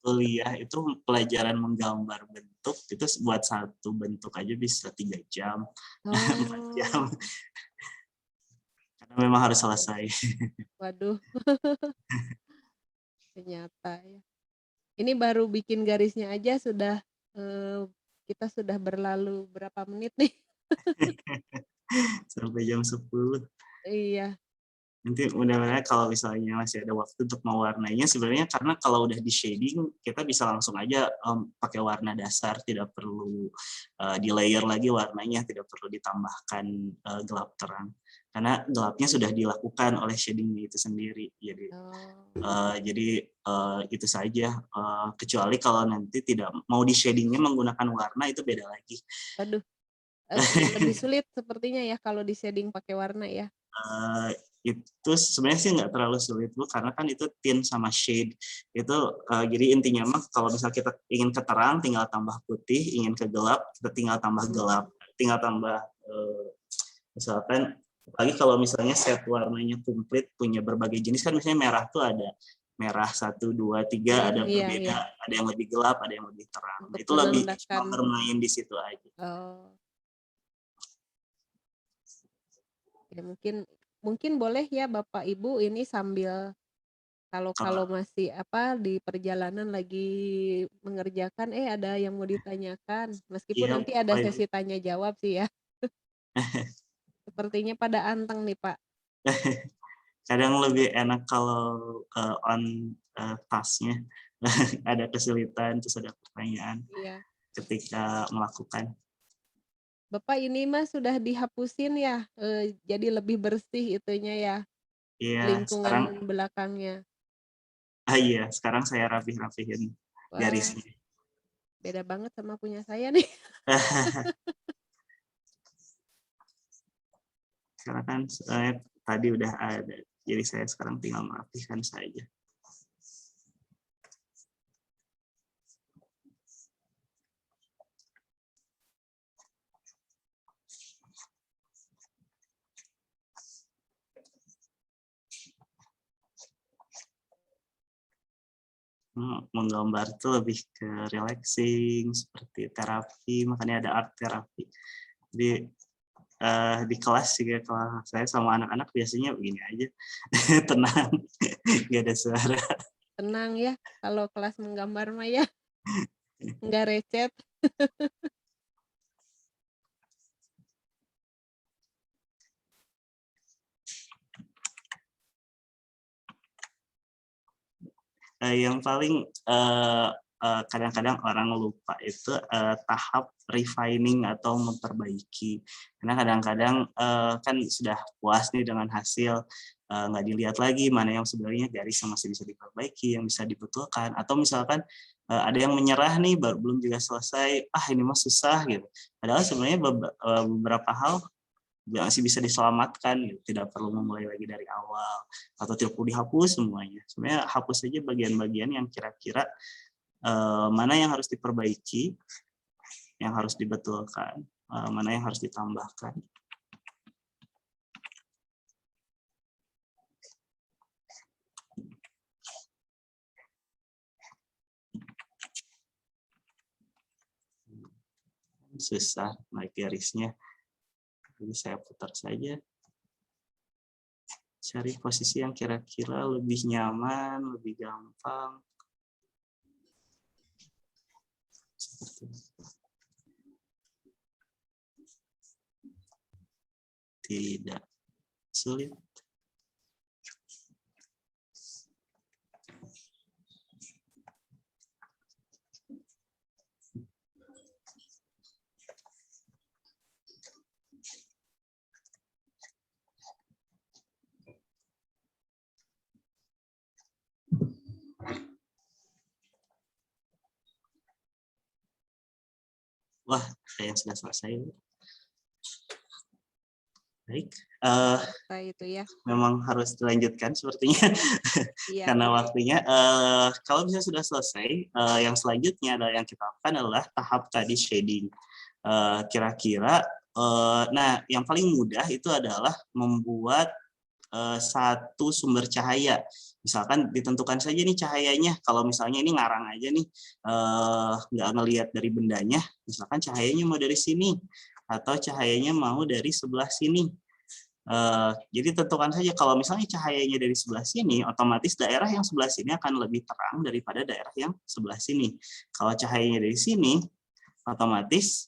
Kuliah itu pelajaran menggambar bentuk itu buat satu bentuk aja bisa 3 jam, 4 jam. Oh, Karena memang harus selesai. waduh, ternyata ya. Ini baru bikin garisnya aja sudah kita sudah berlalu berapa menit nih? Sampai jam 10. Iya, Nanti mudah-mudahan kalau misalnya masih ada waktu untuk mewarnainya, sebenarnya karena kalau udah di shading kita bisa langsung aja pakai warna dasar, tidak perlu di layer lagi warnanya, tidak perlu ditambahkan gelap terang. Karena gelapnya sudah dilakukan oleh shadingnya itu sendiri. Jadi itu saja. Kecuali kalau nanti tidak mau di shadingnya menggunakan warna itu beda lagi. waduh, lebih sulit sepertinya ya kalau di shading pakai warna ya. Itu sebenarnya sih nggak terlalu sulit Bu, karena kan itu tint sama shade itu jadi intinya mah kalau misal kita ingin ke terang tinggal tambah putih, ingin ke gelap kita tinggal tambah gelap, tinggal tambah misalkan apalagi kalau misalnya set warnanya komplit punya berbagai jenis kan misalnya merah tuh ada merah 1, 2, 3 ada Iya, berbeda, iya. ada yang lebih gelap, ada yang lebih terang. Untuk Itu lebih menandakan. bermain di situ aja. Oh. Ya, mungkin boleh ya Bapak Ibu ini sambil kalau masih di perjalanan lagi mengerjakan ada yang mau ditanyakan meskipun Iya, nanti ada sesi tanya jawab sih ya. Sepertinya pada anteng nih Pak. Kadang lebih enak kalau on task-nya ada kesulitan terus ada pertanyaan ketika melakukan. Bapak ini mah sudah dihapusin ya, jadi lebih bersih itunya ya, Iya, lingkungan belakangnya. Iya, sekarang saya rapih-rapihin garisnya. Beda banget sama punya saya nih. Karena kan tadi udah ada, jadi saya sekarang tinggal merapihkan saja. Menggambar itu lebih ke relaxing, seperti terapi, makanya ada art terapi. Jadi di kelas juga kalau saya sama anak-anak biasanya begini aja, tenang, nggak ada suara. Tenang ya, kalau kelas menggambar mah ya, nggak recet. Yang paling kadang-kadang orang lupa itu tahap refining atau memperbaiki. Karena kadang-kadang kan sudah puas nih dengan hasil, nggak dilihat lagi mana yang sebenarnya garis yang masih bisa diperbaiki, yang bisa dibetulkan. Atau misalkan ada yang menyerah nih, belum juga selesai, ini mah susah gitu. Padahal sebenarnya beberapa hal masih bisa diselamatkan, gitu. Tidak perlu memulai lagi dari awal atau tidak perlu dihapus semuanya. Sebenarnya hapus saja bagian-bagian yang kira-kira mana yang harus diperbaiki, yang harus dibetulkan, mana yang harus ditambahkan. Susah naik garisnya. Jadi saya putar saja. Cari posisi yang kira-kira lebih nyaman, lebih gampang. Seperti itu. Tidak sulit. Wah, ada yang sudah selesai. Baik, itu ya. Memang harus dilanjutkan sepertinya Iya, karena waktunya. Kalau misalnya sudah selesai, yang selanjutnya adalah yang kita lakukan adalah tahap tadi shading. Kira-kira, nah yang paling mudah itu adalah membuat satu sumber cahaya. Misalkan ditentukan saja nih cahayanya. Kalau misalnya ini ngarang aja nih, nggak ngelihat dari bendanya, misalkan cahayanya mau dari sini atau cahayanya mau dari sebelah sini. Jadi tentukan saja kalau misalnya cahayanya dari sebelah sini, otomatis daerah yang sebelah sini akan lebih terang daripada daerah yang sebelah sini. Kalau cahayanya dari sini, otomatis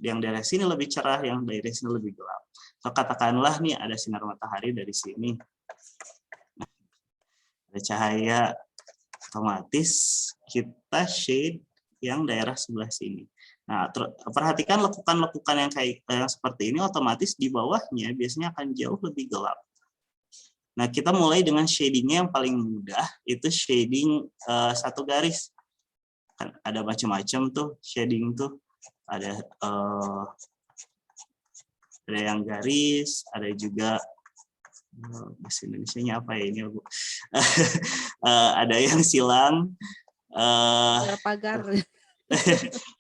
yang daerah sini lebih cerah, yang daerah sini lebih gelap. So, katakanlah nih ada sinar matahari dari sini. Nah, ada cahaya, otomatis kita shade yang daerah sebelah sini. Nah, perhatikan lekukan-lekukan yang kayak yang seperti ini, otomatis di bawahnya biasanya akan jauh lebih gelap. Nah, kita mulai dengan shadingnya yang paling mudah, itu shading satu garis. Kan ada macam-macam tuh shading tuh. Ada yang garis, ada juga bahasa Indonesianya apa ya ini, Bu? Ada yang silang, pagar.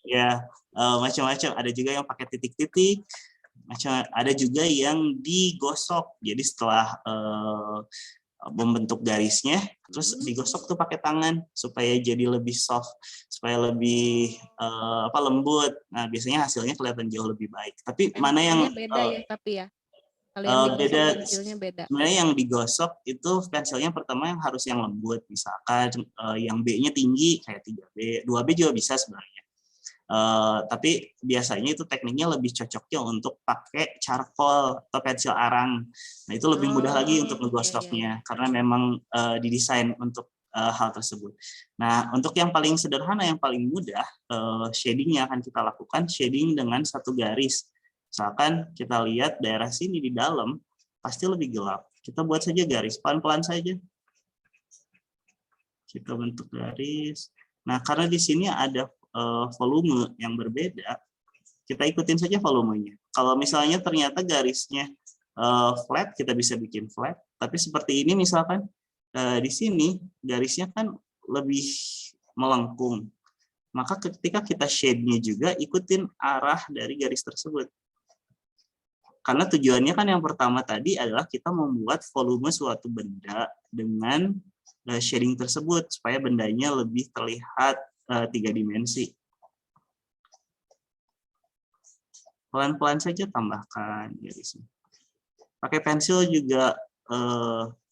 ya macam-macam. Ada juga yang pakai titik-titik, ada juga yang digosok. Jadi setelah membentuk garisnya, terus digosok tuh pakai tangan supaya jadi lebih soft, supaya lebih lembut. Nah, biasanya hasilnya kelihatan jauh lebih baik. Tapi mana yang beda ya, tapi ya. Kalau yang beda, pensilnya beda. Sebenarnya yang digosok itu pensilnya pertama yang harus yang lembut, misalkan yang B-nya tinggi kayak 3B, 2B juga bisa sebenarnya. Tapi biasanya itu tekniknya lebih cocoknya untuk pakai charcoal atau pensil arang. Nah, itu lebih mudah lagi untuk ngegosoknya karena memang didesain untuk hal tersebut. Nah, untuk yang paling sederhana, yang paling mudah, shadingnya akan kita lakukan shading dengan satu garis. Misalkan kita lihat daerah sini di dalam pasti lebih gelap. Kita buat saja garis, pelan-pelan saja. Kita bentuk garis. Nah, karena di sini ada volume yang berbeda, kita ikutin saja volumenya. Kalau misalnya ternyata garisnya flat, kita bisa bikin flat. Tapi seperti ini misalkan, di sini garisnya kan lebih melengkung. Maka ketika kita shade-nya juga, ikutin arah dari garis tersebut. Karena tujuannya kan yang pertama tadi adalah kita membuat volume suatu benda dengan shading tersebut, supaya bendanya lebih terlihat 3 dimensi. Pelan-pelan saja tambahkan garisnya. Pakai pensil juga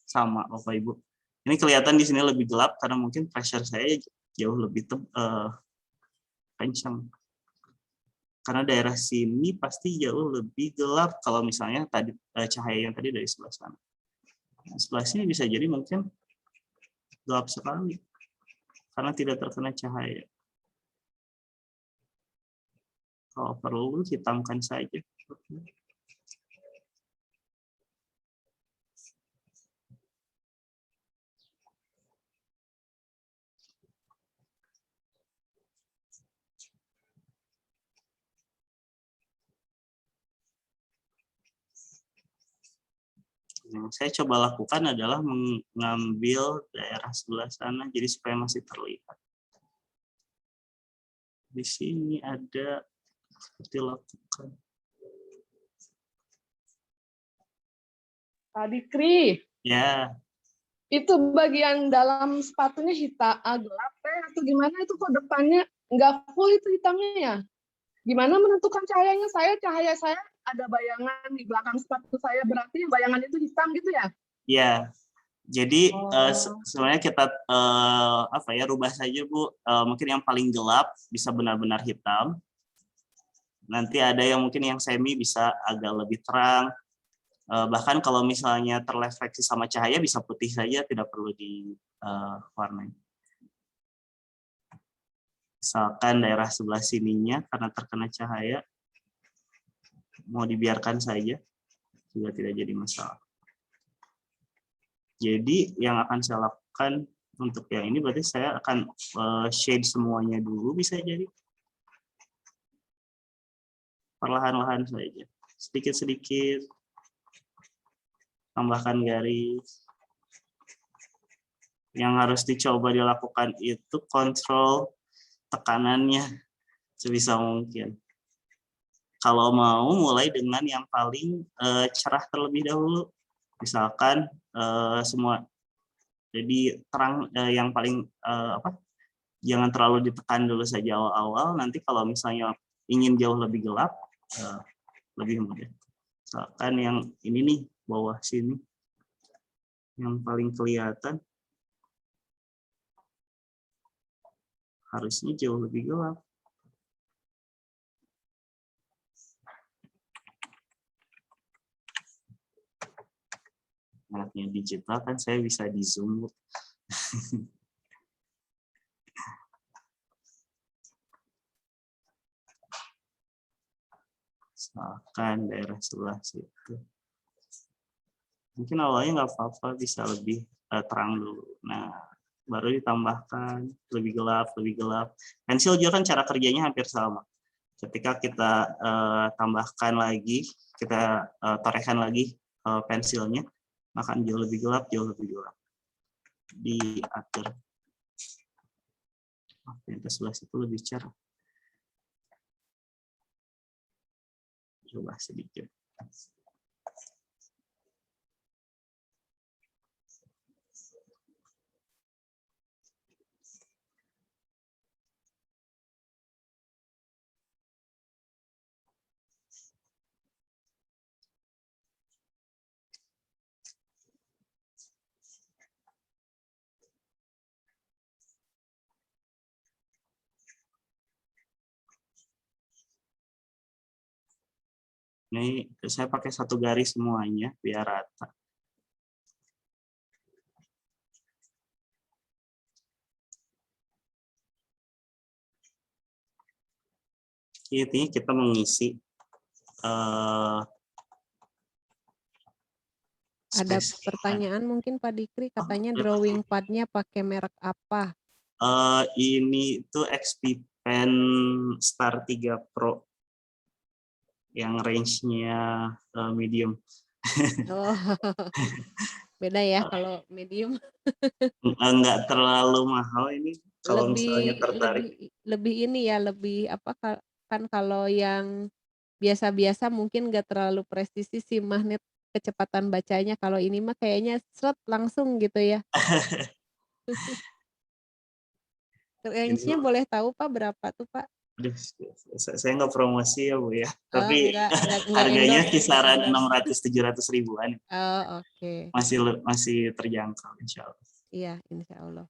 sama, Bapak Ibu. Ini kelihatan di sini lebih gelap karena mungkin pressure saya jauh lebih kencang. Karena daerah sini pasti jauh lebih gelap kalau misalnya tadi cahaya yang tadi dari sebelah sana. Nah, sebelah sini bisa jadi mungkin gelap sekali. karena tidak terkena cahaya. Kalau perlu hitamkan saja. Yang saya coba lakukan adalah mengambil daerah sebelah sana, jadi supaya masih terlihat. Di sini ada seperti lakukan. Pak Dikri, Ya, itu bagian dalam sepatunya hitam gelap atau gimana itu kok depannya nggak full itu hitamnya ya? Gimana menentukan cahayanya? Cahaya saya ada bayangan di belakang sepatu saya, berarti bayangan itu hitam gitu ya? ya. Jadi Oh. sebenarnya kita rubah saja Bu. Mungkin yang paling gelap bisa benar-benar hitam. Nanti ada yang mungkin yang semi bisa agak lebih terang. Bahkan kalau misalnya terrefleksi sama cahaya bisa putih saja, tidak perlu diwarnai. Misalkan daerah sebelah sininya karena terkena cahaya, mau dibiarkan saja, juga tidak jadi masalah. Jadi yang akan saya lakukan untuk yang ini berarti saya akan shade semuanya dulu, bisa jadi. Perlahan-lahan saja, sedikit-sedikit. Tambahkan garis. Yang harus dicoba dilakukan itu kontrol tekanannya sebisa mungkin. Kalau mau mulai dengan yang paling cerah terlebih dahulu. Misalkan semua, jadi terang yang paling jangan terlalu ditekan dulu saja awal-awal. Nanti kalau misalnya ingin jauh lebih gelap, lebih mudah. Misalkan yang ini nih, bawah sini, yang paling kelihatan, harusnya jauh lebih gelap. Anaknya digital kan saya bisa di zoom. Misalkan daerah sebelah situ. Mungkin awalnya nggak apa-apa, bisa lebih terang dulu. Nah, baru ditambahkan lebih gelap, lebih gelap. Pensil juga kan cara kerjanya hampir sama. Ketika kita tambahkan lagi, kita torehkan lagi pensilnya, akan jauh lebih gelap, jauh lebih gelap. Diatur. Yang sebelah situ lebih cerah. Coba sedikit. Ini saya pakai satu garis semuanya biar rata. Intinya kita mengisi Ada pertanyaan mungkin Pak Dikri, katanya drawing pad-nya pakai merek apa? Ini tuh XP Pen Star 3 Pro yang range-nya medium. Oh, beda ya kalau medium. Enggak terlalu mahal ini kalau misalnya tertarik. Lebih ini ya, lebih apa kan kalau yang biasa-biasa mungkin nggak terlalu presisi sih magnet kecepatan bacanya. Kalau ini mah kayaknya seret langsung gitu ya. Range-nya Ini, boleh tahu Pak berapa tuh Pak? aduh, saya nggak promosi ya Bu ya, tapi Enggak harganya endorse, kisaran 600-700 ribuan. Oh, oke. Masih terjangkau insya Allah. Iya, insya Allah.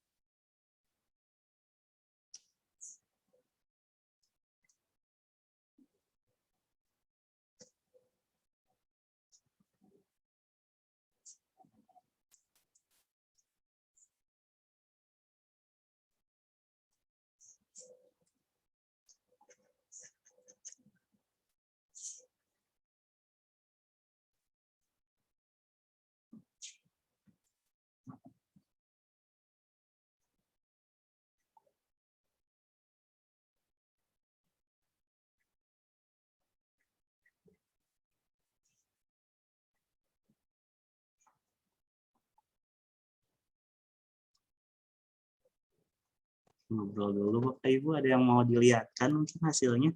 Ngobrol dulu Bapak Ibu, ada yang mau dilihatkan mungkin hasilnya?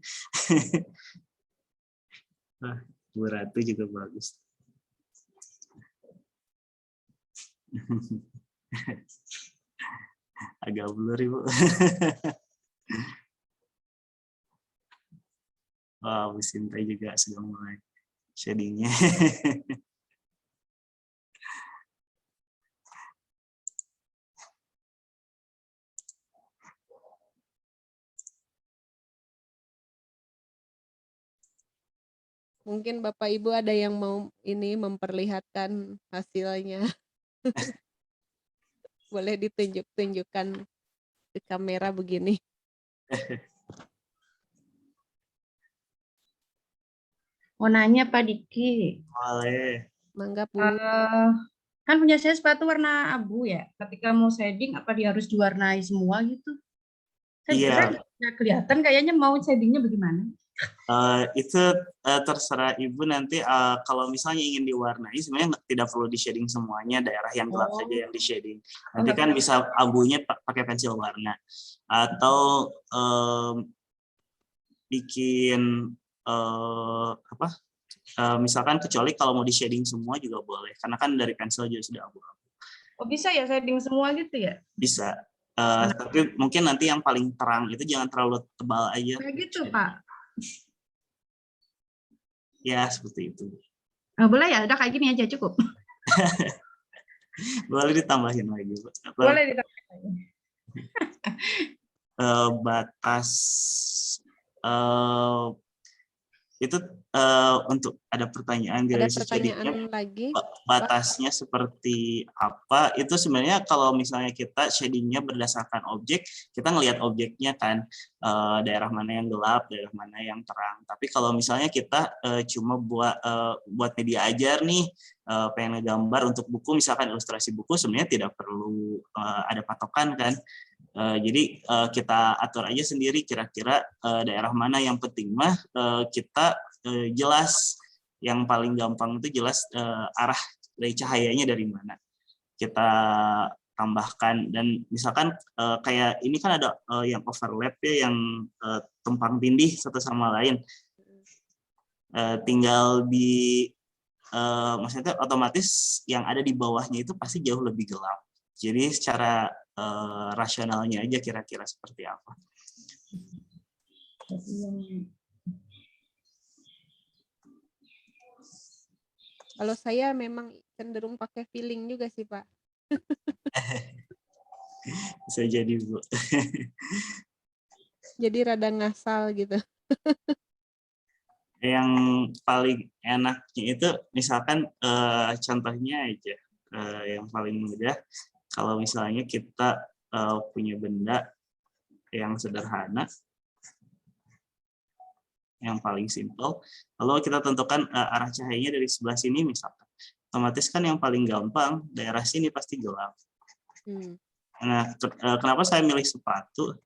Wah, Bu Ratu juga bagus. Agak blur Ibu. Wah, Bu Sinta juga sudah mulai shadingnya. Mungkin Bapak Ibu ada yang mau ini memperlihatkan hasilnya. Boleh ditunjukkan ke kamera begini. Mau nanya Pak Diki. Boleh. Mangga Bu. Kan punya saya sepatu warna abu ya. Ketika mau shading apa dia harus diwarnai semua gitu? Saya nggak kelihatan kayaknya mau shadingnya bagaimana. Itu terserah Ibu nanti kalau misalnya ingin diwarnai sebenarnya tidak perlu di shading semuanya, daerah yang gelap saja yang di shading. Nanti kan bisa abunya pakai pensil warna atau bikin misalkan kecuali kalau mau di shading semua juga boleh karena kan dari pensil juga sudah abu-abu. Oh bisa ya shading semua gitu ya? Bisa. Tapi mungkin nanti yang paling terang itu jangan terlalu tebal aja. Kayak gitu Pak. Ya, seperti itu. Boleh ya, udah kayak gini aja cukup. Boleh ditambahin lagi, Bu. Boleh ditambahin lagi. Batas itu untuk ada pertanyaan dari pertanyaan lagi. Batasnya seperti apa? Itu sebenarnya kalau misalnya kita shadingnya berdasarkan objek, kita ngelihat objeknya kan daerah mana yang gelap, daerah mana yang terang. Tapi kalau misalnya kita cuma buat media ajar nih, pengen ngegambar untuk buku, misalkan ilustrasi buku, sebenarnya tidak perlu ada patokan kan. Jadi kita atur aja sendiri kira-kira daerah mana yang penting mah kita jelas, yang paling gampang itu jelas arah dari cahayanya dari mana kita tambahkan. Dan misalkan kayak ini kan ada yang overlap ya, yang tumpang tindih satu sama lain, tinggal di maksudnya otomatis yang ada di bawahnya itu pasti jauh lebih gelap. Jadi secara rasionalnya aja kira-kira seperti apa. Kalau saya memang cenderung pakai feeling juga sih Pak. Bisa jadi Bu. Jadi rada ngasal gitu. Yang paling enaknya itu misalkan contohnya aja yang paling mudah. Kalau misalnya kita punya benda yang sederhana, yang paling simpel, lalu kita tentukan arah cahayanya dari sebelah sini misalkan, otomatis kan yang paling gampang daerah sini pasti gelap. Nah, kenapa saya milih sepatu?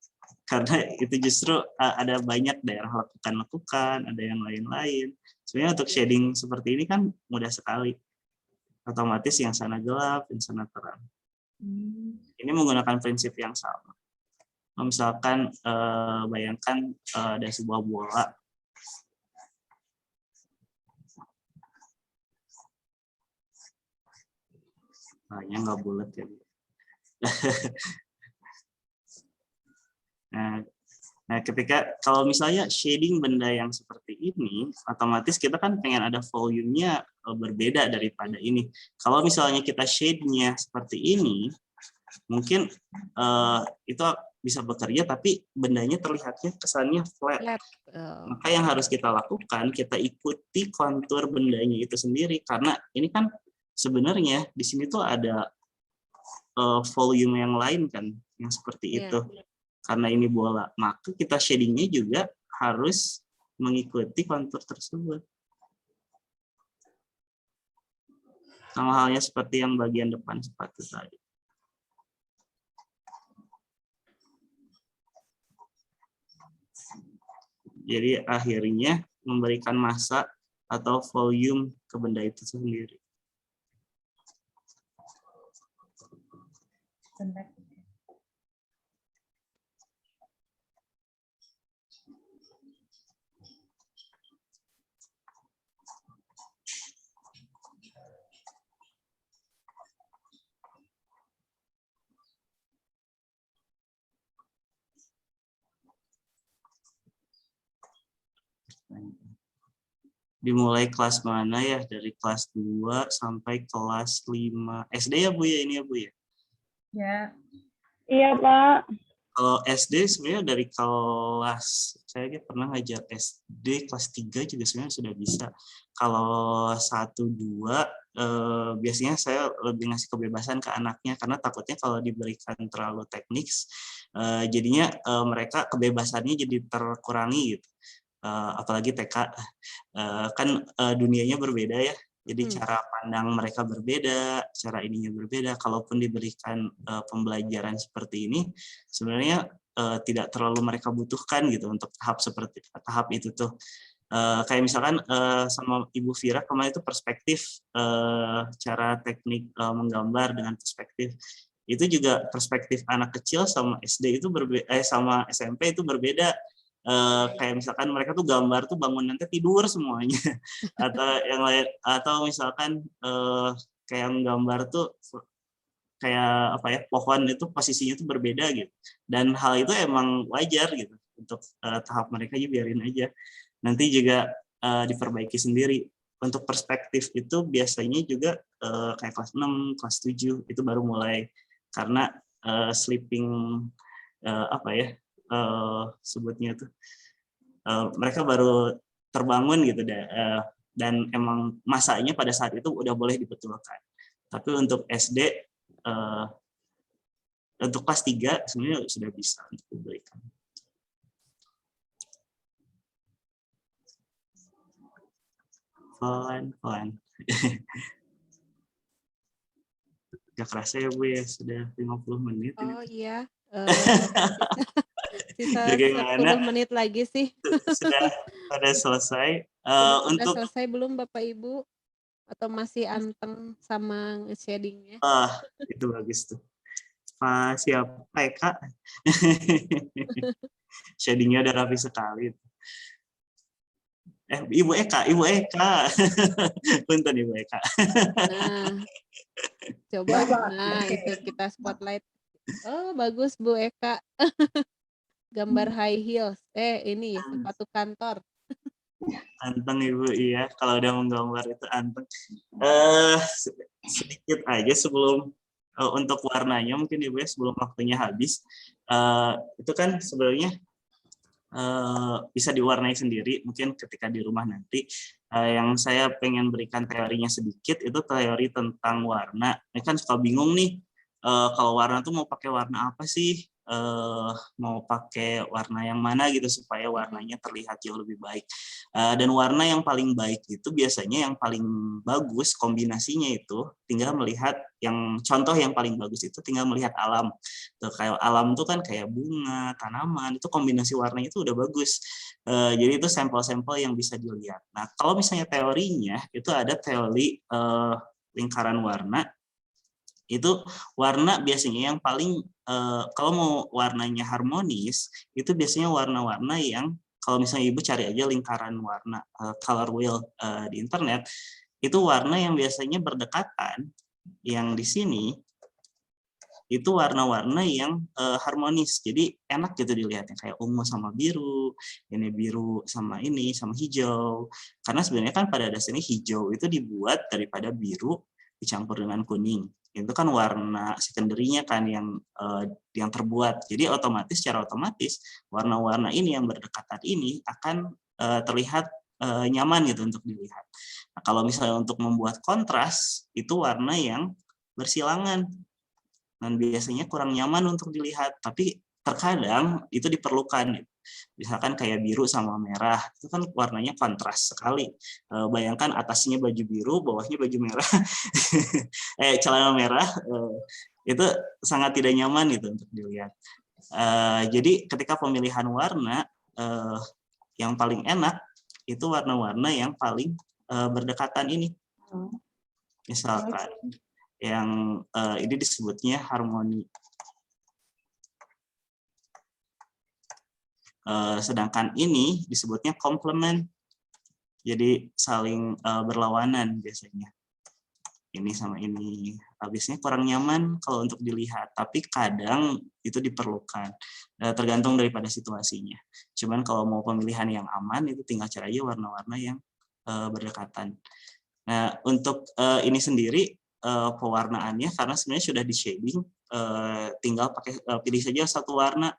Karena itu justru ada banyak daerah lekukan-lekukan, ada yang lain-lain. Sebenarnya untuk shading seperti ini kan mudah sekali. Otomatis yang sana gelap, yang sana terang. Ini menggunakan prinsip yang sama. Misalkan bayangkan ada sebuah bola. Kayaknya nggak bulat ya. Nah, ketika kalau misalnya shading benda yang seperti ini, otomatis kita kan pengen ada volumenya berbeda daripada ini. Kalau misalnya kita shade-nya seperti ini, mungkin itu bisa bekerja, tapi bendanya terlihatnya kesannya flat. Maka yang harus kita lakukan, kita ikuti kontur bendanya itu sendiri, karena ini kan sebenarnya di sini tuh ada volume yang lain kan, yang seperti itu. Karena ini bola, maka kita shadingnya juga harus mengikuti kontur tersebut. Sama halnya seperti yang bagian depan sepatu tadi. Jadi akhirnya memberikan massa atau volume ke benda itu sendiri. Dimulai kelas mana ya? Dari kelas 2 sampai kelas 5 SD ya Bu ya, ini ya Bu ya? Ya. Iya, Pak. Kalau SD sebenarnya dari kelas, saya pernah ngajar SD kelas 3 juga sebenarnya sudah bisa. Kalau 1, 2, biasanya saya lebih ngasih kebebasan ke anaknya, karena takutnya kalau diberikan terlalu teknis, jadinya mereka kebebasannya jadi terkurangi gitu. Apalagi TK, kan dunianya berbeda ya. Jadi cara pandang mereka berbeda, cara ininya berbeda. Kalaupun diberikan pembelajaran seperti ini, sebenarnya tidak terlalu mereka butuhkan gitu untuk tahap itu tuh. Kayak misalkan sama Ibu Vira kemarin itu perspektif, cara teknik menggambar dengan perspektif. Itu juga perspektif anak kecil sama SD itu sama SMP itu berbeda. Kayak misalkan mereka tuh gambar tuh bangun nanti tidur semuanya atau yang lain, atau misalkan kayak gambar tuh kayak apa ya, pohon itu posisinya tuh berbeda gitu, dan hal itu emang wajar gitu untuk tahap mereka, aja biarin aja, nanti juga diperbaiki sendiri. Untuk perspektif itu biasanya juga kayak kelas 6, kelas 7 itu baru mulai, karena sleeping apa ya, sebutnya tuh mereka baru terbangun gitu, dan emang masanya pada saat itu udah boleh dibetulkan. Tapi untuk SD, untuk kelas 3 sebenarnya sudah bisa untuk diberikan. Fun. Gak kerasa ya Bu ya, sudah 50 menit. Oh iya, sisa Bagaimana? 10 menit lagi sih. Sudah pada selesai. Sudah selesai belum Bapak Ibu? Atau masih anteng sama shadingnya? Itu bagus tuh. Pak siapa ya Kak? Shadingnya udah rapi sekali. Ibu Eka. Punten Ibu Eka. Nah, coba, nah itu kita spotlight. Oh bagus Bu Eka. Gambar high heels. Ini sepatu kantor. Anteng Ibu, iya. Kalau udah menggambar itu anteng. Sedikit aja sebelum untuk warnanya mungkin Ibu ya, sebelum waktunya habis. Itu kan sebenarnya bisa diwarnai sendiri mungkin ketika di rumah nanti. Yang saya pengen berikan teorinya sedikit, itu teori tentang warna. Ini kan suka bingung nih, kalau warna tuh mau pakai warna apa sih, mau pakai warna yang mana gitu supaya warnanya terlihat jauh lebih baik. Dan warna yang paling baik itu biasanya yang paling bagus kombinasinya itu tinggal melihat contoh yang paling bagus itu tinggal melihat alam. Tuh, kayak alam tuh kan kayak bunga, tanaman, itu kombinasi warnanya itu udah bagus. Jadi itu sampel-sampel yang bisa dilihat. Nah, kalau misalnya teorinya itu ada teori lingkaran warna. Itu warna biasanya yang paling kalau mau warnanya harmonis itu biasanya warna-warna yang, kalau misalnya Ibu cari aja lingkaran warna color wheel di internet, itu warna yang biasanya berdekatan, yang di sini itu warna-warna yang harmonis, jadi enak gitu dilihatnya, kayak ungu sama biru, ini biru sama ini sama hijau, karena sebenarnya kan pada dasarnya hijau itu dibuat daripada biru dicampur dengan kuning. Itu kan warna secondary-nya kan yang terbuat. Jadi secara otomatis warna-warna ini yang berdekatan ini akan terlihat nyaman gitu untuk dilihat. Nah, kalau misalnya untuk membuat kontras itu warna yang bersilangan dan biasanya kurang nyaman untuk dilihat, tapi terkadang itu diperlukan. Misalkan kayak biru sama merah, itu kan warnanya kontras sekali. Bayangkan atasnya baju biru, bawahnya baju merah, celana merah, itu sangat tidak nyaman gitu untuk dilihat. Jadi ketika pemilihan warna, yang paling enak itu warna-warna yang paling berdekatan ini. Misalkan yang ini disebutnya harmoni. Sedangkan ini disebutnya komplement. Jadi saling berlawanan biasanya. ini sama ini. Habisnya kurang nyaman kalau untuk dilihat, tapi kadang itu diperlukan, tergantung daripada situasinya. Cuman kalau mau pemilihan yang aman itu tinggal cari aja warna-warna yang berdekatan. Nah, untuk ini sendiri pewarnaannya karena sebenarnya sudah di shading, tinggal pilih saja satu warna,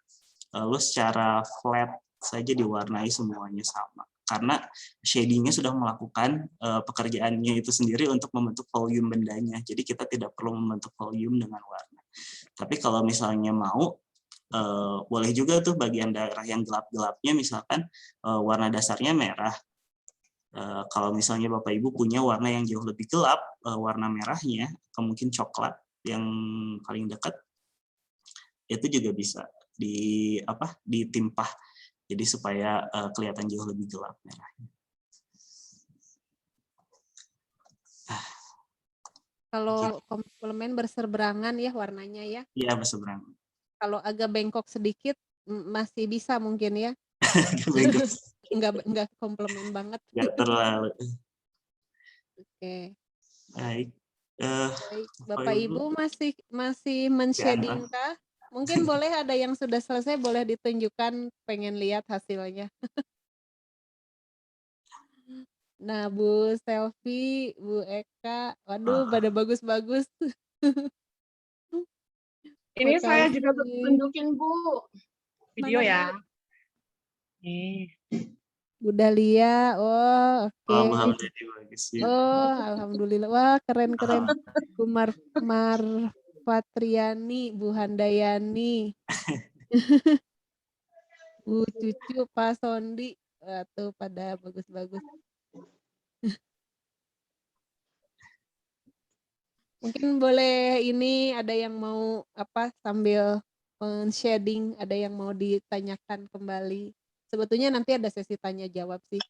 lalu secara flat saja diwarnai semuanya sama. Karena shadingnya sudah melakukan pekerjaannya itu sendiri untuk membentuk volume bendanya. Jadi kita tidak perlu membentuk volume dengan warna. Tapi kalau misalnya mau, boleh juga tuh bagian daerah yang gelap-gelapnya, misalkan warna dasarnya merah. Kalau misalnya Bapak Ibu punya warna yang jauh lebih gelap, warna merahnya, atau mungkin coklat yang paling dekat, itu juga bisa ditimpah. Jadi supaya kelihatan jauh lebih gelap merahnya. Kalau komplement berseberangan ya warnanya ya. Iya, berseberangan. Kalau agak bengkok sedikit masih bisa mungkin ya. Enggak komplement banget. Enggak terlalu. Oke. Baik. Baik, Bapak Ibu masih men-shading kah? Mungkin boleh ada yang sudah selesai, boleh ditunjukkan, pengen lihat hasilnya. Nah, Bu Selvi, Bu Eka, waduh pada bagus-bagus. Ini saya juga tunjukin Bu. Video ya. Nih. Bu Dahlia, oh oke. Oh, bagus ya. Oh, alhamdulillah. Wah, keren-keren. Bu Patriani, Bu Handayani, Bu Cucu, Pak Sondi, tuh pada bagus-bagus. Mungkin boleh ini ada yang mau sambil shading, ada yang mau ditanyakan kembali. Sebetulnya nanti ada sesi tanya jawab sih.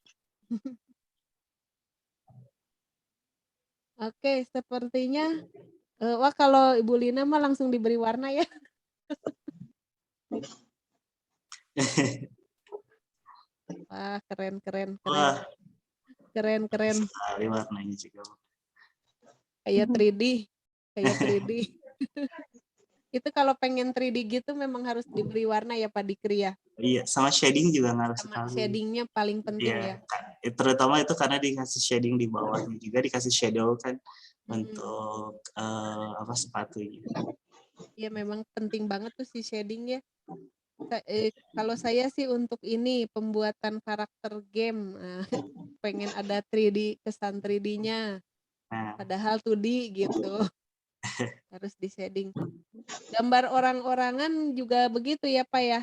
Oke, sepertinya wah kalau Ibu Lina mah langsung diberi warna ya. Wah, keren. Wah, keren. sekali warnanya juga. Kayak 3D. Itu kalau pengen 3D gitu memang harus diberi warna ya Pak Dikri ya. Iya, sama shading juga ngaruh sekali. Shadingnya paling penting ya. Terutama itu karena dikasih shading di bawahnya juga dikasih shadow kan untuk sepatunya. Iya memang penting banget tuh si shading ya. Kalau saya sih untuk ini pembuatan karakter game, pengen ada 3D, kesan 3D-nya. Padahal 2D gitu. Harus di shading. Gambar orang-orangan juga begitu ya Pak ya.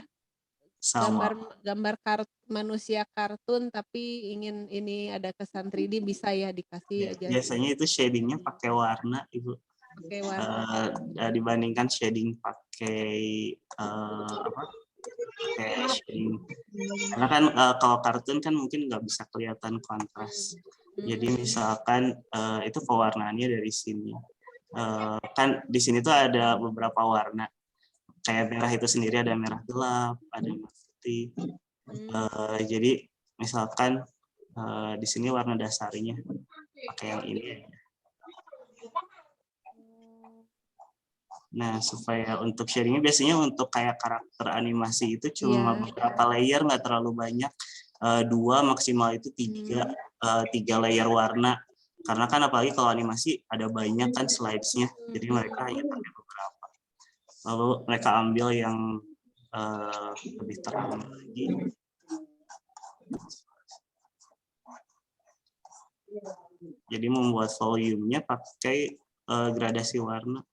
Gambar manusia kartun tapi ingin ini ada kesan 3D bisa ya dikasih aja. Biasanya itu shadingnya pakai warna Ibu. Pakai warna. Dibandingkan shading pakai shading. Karena kan kalau kartun kan mungkin nggak bisa kelihatan kontras. Jadi misalkan itu pewarnaannya dari sini. Kan di sini tuh ada beberapa warna. Kayak merah itu sendiri ada merah gelap, ada merah putih. Jadi misalkan di sini warna dasarnya pakai yang ini. Nah, supaya untuk shadingnya biasanya untuk kayak karakter animasi itu cuma beberapa layer, nggak terlalu banyak. 2 maksimal itu 3 layer warna. Karena kan apalagi kalau animasi ada banyak kan slides-nya, jadi mereka hanya pakai beberapa. Lalu mereka ambil yang lebih terang lagi. Jadi membuat volume-nya pakai gradasi warna.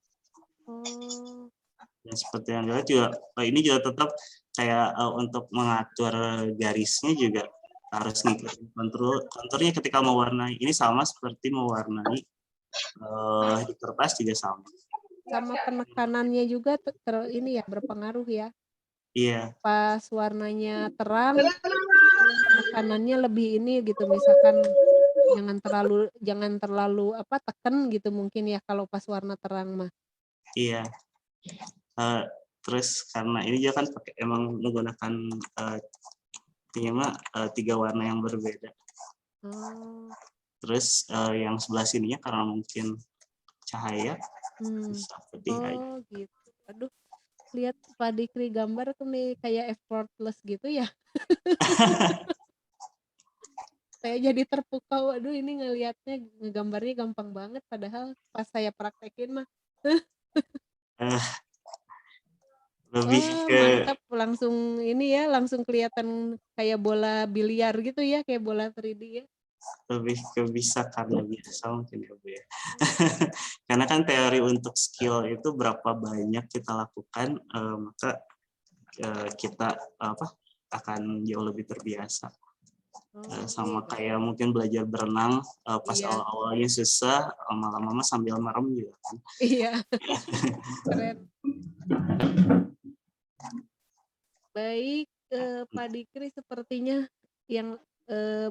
Dan seperti yang dilihat juga, ini juga tetap kayak untuk mengatur garisnya juga harus ngikutin konturnya ketika mewarnai. Ini sama seperti mewarnai di kertas juga sama. Sama penekanannya juga ini ya berpengaruh ya. Iya. Pas warnanya terang, penekanannya lebih ini gitu. Misalkan jangan terlalu tekan gitu mungkin ya kalau pas warna terang mah. Iya. Terus karena ini juga kan emang menggunakan 3 warna yang berbeda. Terus yang sebelah sininya karena mungkin cahaya bisa putih aja. Oh gitu. Aduh, lihat Pak Dikri gambar tuh nih kayak effortless gitu ya. Saya jadi terpukau, aduh ini ngelihatnya ngegambarnya gampang banget padahal pas saya praktekin mah Lebih wah ke mantap, langsung ini ya, langsung kelihatan kayak bola biliar gitu ya, kayak bola 3D ya. bisa karena biasa mungkin ya Bu ya. Karena kan teori untuk skill itu berapa banyak kita lakukan, maka kita akan jauh lebih terbiasa. Sama Gitu. kayak mungkin belajar berenang pas Iya. awal-awalnya susah, lama-lama sambil merem juga kan. Iya. Keren. Baik, Pak Dikri sepertinya yang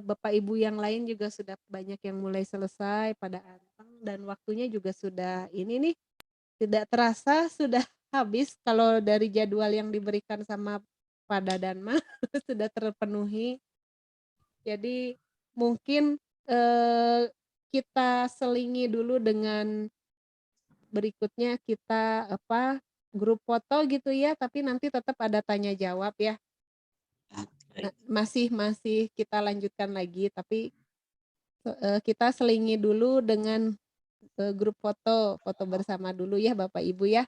Bapak Ibu yang lain juga sudah banyak yang mulai selesai pada anteng dan waktunya juga sudah ini nih, tidak terasa sudah habis kalau dari jadwal yang diberikan sama Pak Dadan mah sudah terpenuhi. Jadi mungkin, kita selingi dulu dengan berikutnya kita grup foto gitu ya, tapi nanti tetap ada tanya jawab ya. Masih kita lanjutkan lagi, tapi kita selingi dulu dengan grup foto bersama dulu ya Bapak Ibu ya.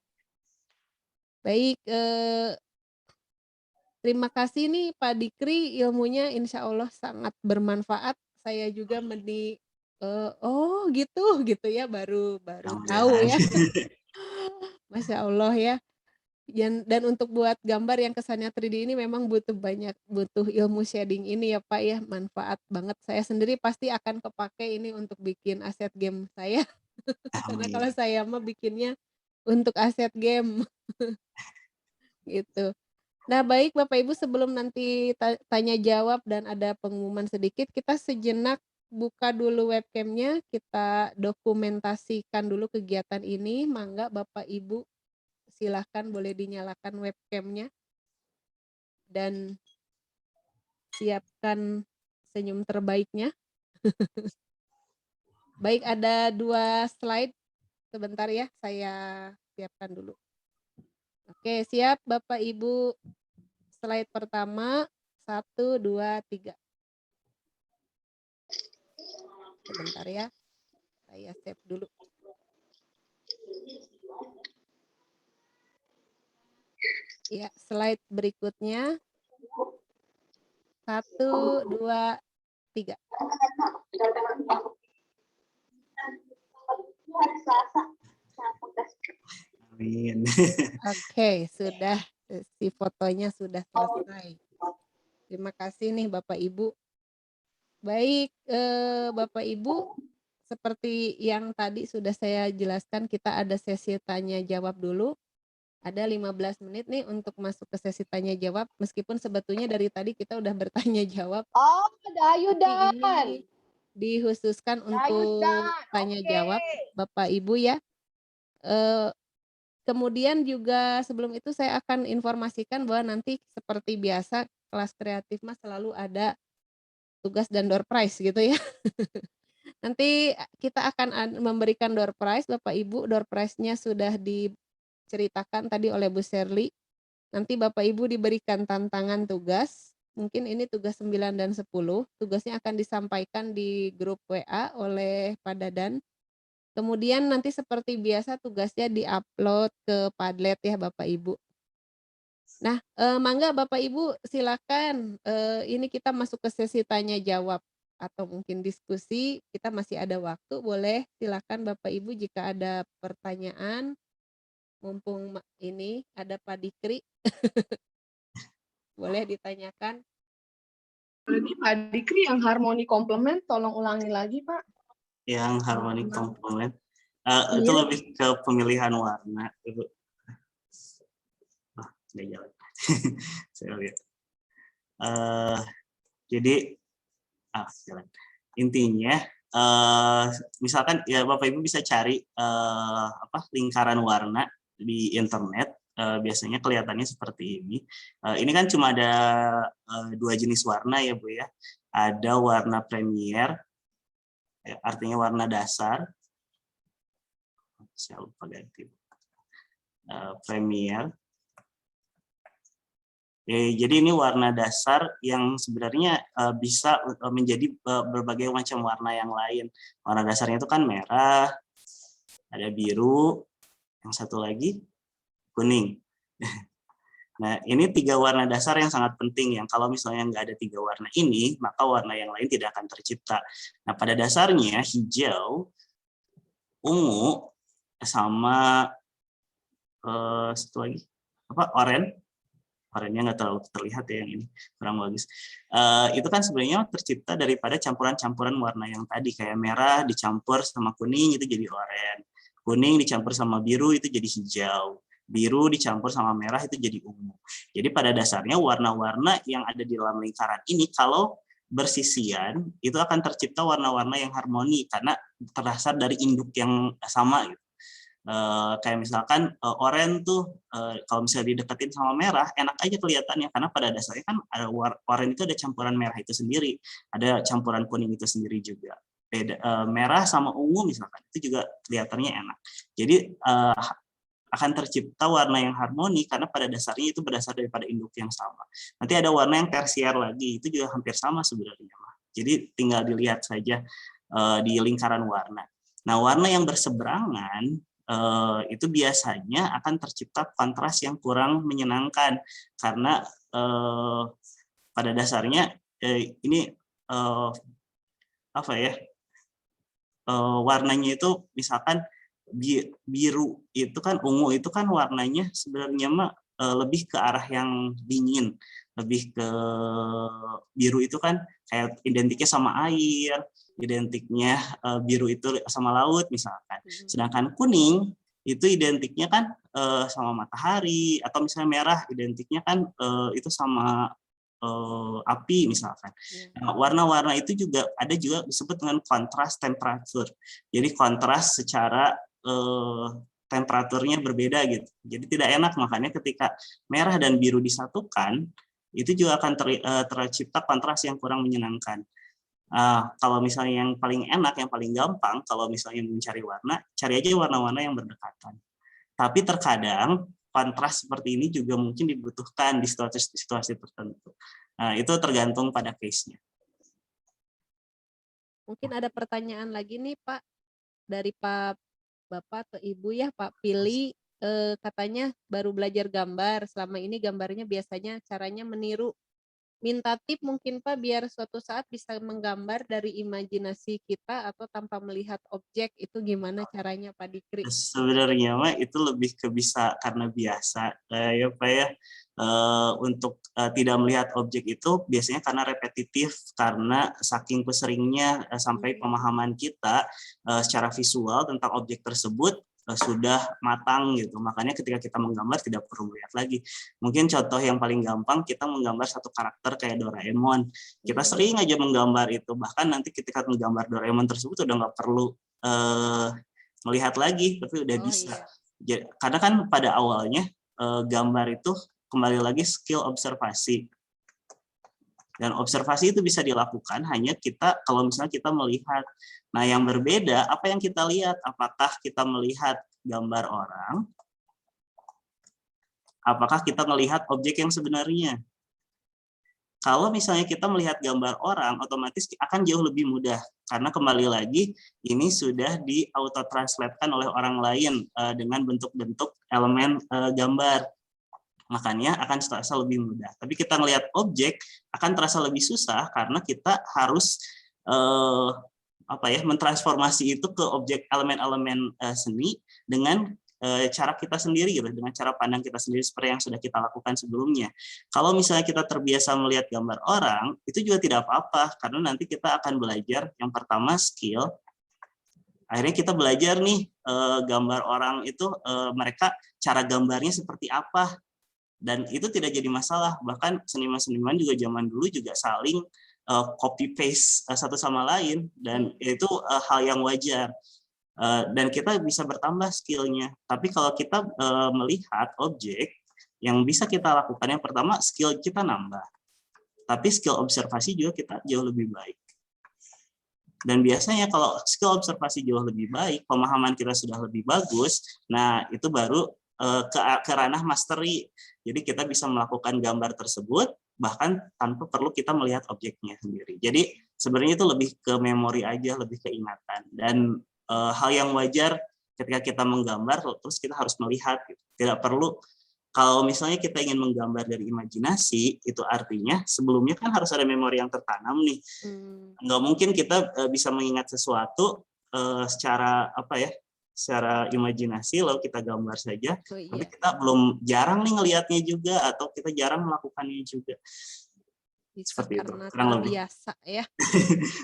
Baik, terima kasih nih Pak Dikri, ilmunya insya Allah sangat bermanfaat. Saya juga oh gitu ya, baru tahu ya. Masya Allah ya. Dan untuk buat gambar yang kesannya 3D ini memang butuh ilmu shading ini ya Pak ya, manfaat banget. Saya sendiri pasti akan kepake ini untuk bikin aset game saya. Karena kalau saya mah bikinnya untuk aset game. Gitu. Nah baik Bapak Ibu, sebelum nanti tanya jawab dan ada pengumuman sedikit, kita sejenak buka dulu webcamnya, kita dokumentasikan dulu kegiatan ini. Mangga Bapak Ibu silahkan boleh dinyalakan webcamnya dan siapkan senyum terbaiknya. Baik, ada 2 slide, sebentar ya saya siapkan dulu. Oke siap Bapak Ibu, slide pertama 1, 2, 3. Sebentar ya, saya save dulu. Ya, slide berikutnya 1, 2, 3. Amin. Oke, sudah, si fotonya sudah selesai. Terima kasih nih Bapak Ibu. Baik, Bapak Ibu, seperti yang tadi sudah saya jelaskan, kita ada sesi tanya jawab dulu. Ada 15 menit nih untuk masuk ke sesi tanya jawab, meskipun sebetulnya dari tadi kita udah bertanya jawab. Oh, ada Ayudan. Ini dikhususkan untuk tanya jawab Bapak Ibu ya. Kemudian juga sebelum itu saya akan informasikan bahwa nanti seperti biasa kelas kreatif mah selalu ada tugas dan door prize gitu ya. Nanti kita akan memberikan door prize Bapak Ibu, door prize-nya sudah diceritakan tadi oleh Bu Sherly. Nanti Bapak Ibu diberikan tantangan tugas, mungkin ini tugas 9 dan 10, tugasnya akan disampaikan di grup WA oleh Pak Dadan. Kemudian nanti seperti biasa tugasnya di-upload ke Padlet ya Bapak Ibu. Nah, mangga Bapak Ibu silakan, ini kita masuk ke sesi tanya jawab atau mungkin diskusi, kita masih ada waktu, boleh silakan Bapak Ibu jika ada pertanyaan, mumpung ini ada Pak Dikri. Boleh ditanyakan. Ini Pak Dikri yang harmoni komplement, tolong ulangi lagi Pak. Yang harmonic komponen itu lebih ke pemilihan warna Ibu. Nggak jalan. Saya lihat. Jadi jalan. Intinya misalkan ya Bapak Ibu bisa cari lingkaran warna di internet, biasanya kelihatannya seperti ini. Ini kan cuma ada 2 jenis warna ya Bu ya. Ada warna premier, artinya warna dasar. saya lupa ganti. Premiere. Jadi ini warna dasar yang sebenarnya bisa menjadi berbagai macam warna yang lain. Warna dasarnya itu kan merah, ada biru, yang satu lagi kuning. Nah, ini 3 warna dasar yang sangat penting, yang kalau misalnya nggak ada 3 warna ini, maka warna yang lain tidak akan tercipta. Nah, pada dasarnya hijau, ungu, sama satu lagi oranye. Oranye nggak terlalu terlihat ya, yang ini kurang bagus. Itu kan sebenarnya tercipta daripada campuran-campuran warna yang tadi, kayak merah dicampur sama kuning itu jadi oranye, kuning dicampur sama biru itu jadi hijau, biru dicampur sama merah itu jadi ungu. Jadi pada dasarnya warna-warna yang ada di dalam lingkaran ini kalau bersisian itu akan tercipta warna-warna yang harmoni karena terasar dari induk yang sama gitu. Kayak misalkan oranye tuh kalau misalnya dideketin sama merah enak aja kelihatannya karena pada dasarnya kan ada oranye itu ada campuran merah itu sendiri, ada campuran kuning itu sendiri juga. Merah sama ungu misalkan itu juga kelihatannya enak. Jadi akan tercipta warna yang harmoni karena pada dasarnya itu berdasar daripada induk yang sama. Nanti ada warna yang tersier lagi, itu juga hampir sama sebenarnya. Jadi tinggal dilihat saja di lingkaran warna. Nah, warna yang berseberangan itu biasanya akan tercipta kontras yang kurang menyenangkan karena pada dasarnya ini warnanya itu misalkan biru itu kan ungu itu kan warnanya sebenarnya lebih ke arah yang dingin, lebih ke biru itu kan kayak identiknya sama air, identiknya biru itu sama laut misalkan. Sedangkan kuning itu identiknya kan sama matahari, atau misalnya merah identiknya kan itu sama api misalkan. Nah, warna-warna itu juga ada juga disebut dengan kontras temperatur. Jadi kontras secara temperaturnya berbeda gitu. Jadi tidak enak, makanya ketika merah dan biru disatukan itu juga akan tercipta kontras yang kurang menyenangkan. Kalau misalnya yang paling enak, yang paling gampang, kalau misalnya mencari warna, cari aja warna-warna yang berdekatan. Tapi terkadang kontras seperti ini juga mungkin dibutuhkan di situasi tertentu. Nah, itu tergantung pada case-nya. Mungkin ada pertanyaan lagi nih Pak, dari Pak Bapak atau Ibu ya, Pak Pili, katanya baru belajar gambar, selama ini gambarnya biasanya caranya meniru. Minta tip mungkin Pak biar suatu saat bisa menggambar dari imajinasi kita atau tanpa melihat objek, itu gimana caranya Pak Dikri? Sebenarnya mah itu lebih ke bisa karena biasa ya Pak ya. Untuk tidak melihat objek itu biasanya karena repetitif, karena saking seringnya sampai pemahaman kita secara visual tentang objek tersebut sudah matang gitu. Makanya ketika kita menggambar tidak perlu melihat lagi. Mungkin contoh yang paling gampang, kita menggambar satu karakter kayak Doraemon. Kita sering aja menggambar itu. Bahkan nanti ketika menggambar Doraemon tersebut udah nggak perlu melihat lagi, tapi udah bisa. Iya. Karena kan pada awalnya gambar itu kembali lagi skill observasi. Dan observasi itu bisa dilakukan hanya kita kalau misalnya kita melihat. Nah, yang berbeda apa yang kita lihat? Apakah kita melihat gambar orang? Apakah kita melihat objek yang sebenarnya? Kalau misalnya kita melihat gambar orang, otomatis akan jauh lebih mudah. Karena kembali lagi, ini sudah di-auto-translate-kan oleh orang lain dengan bentuk-bentuk elemen gambar. Makanya akan terasa lebih mudah. Tapi kita melihat objek akan terasa lebih susah karena kita harus mentransformasi itu ke objek elemen-elemen seni dengan cara kita sendiri gitu, dengan cara pandang kita sendiri seperti yang sudah kita lakukan sebelumnya. Kalau misalnya kita terbiasa melihat gambar orang, itu juga tidak apa-apa karena nanti kita akan belajar yang pertama skill. Akhirnya kita belajar nih gambar orang itu mereka cara gambarnya seperti apa. Dan itu tidak jadi masalah, bahkan seniman-seniman juga zaman dulu juga saling copy paste satu sama lain, dan itu hal yang wajar. Dan kita bisa bertambah skillnya. Tapi kalau kita melihat objek, yang bisa kita lakukan yang pertama skill kita nambah, tapi skill observasi juga kita jauh lebih baik. Dan biasanya kalau skill observasi jauh lebih baik, pemahaman kita sudah lebih bagus, nah itu baru ke ranah mastery. Jadi kita bisa melakukan gambar tersebut bahkan tanpa perlu kita melihat objeknya sendiri. Jadi sebenarnya itu lebih ke memori aja, lebih ke ingatan. Dan hal yang wajar ketika kita menggambar, terus kita harus melihat. Gitu. Tidak perlu, kalau misalnya kita ingin menggambar dari imajinasi, itu artinya sebelumnya kan harus ada memori yang tertanam nih. Nggak mungkin kita bisa mengingat sesuatu secara secara imajinasi lalu kita gambar saja, tapi kita jarang nih ngelihatnya juga atau kita jarang melakukannya juga. Bisa seperti karena itu, kurang lebih. terbiasa ya.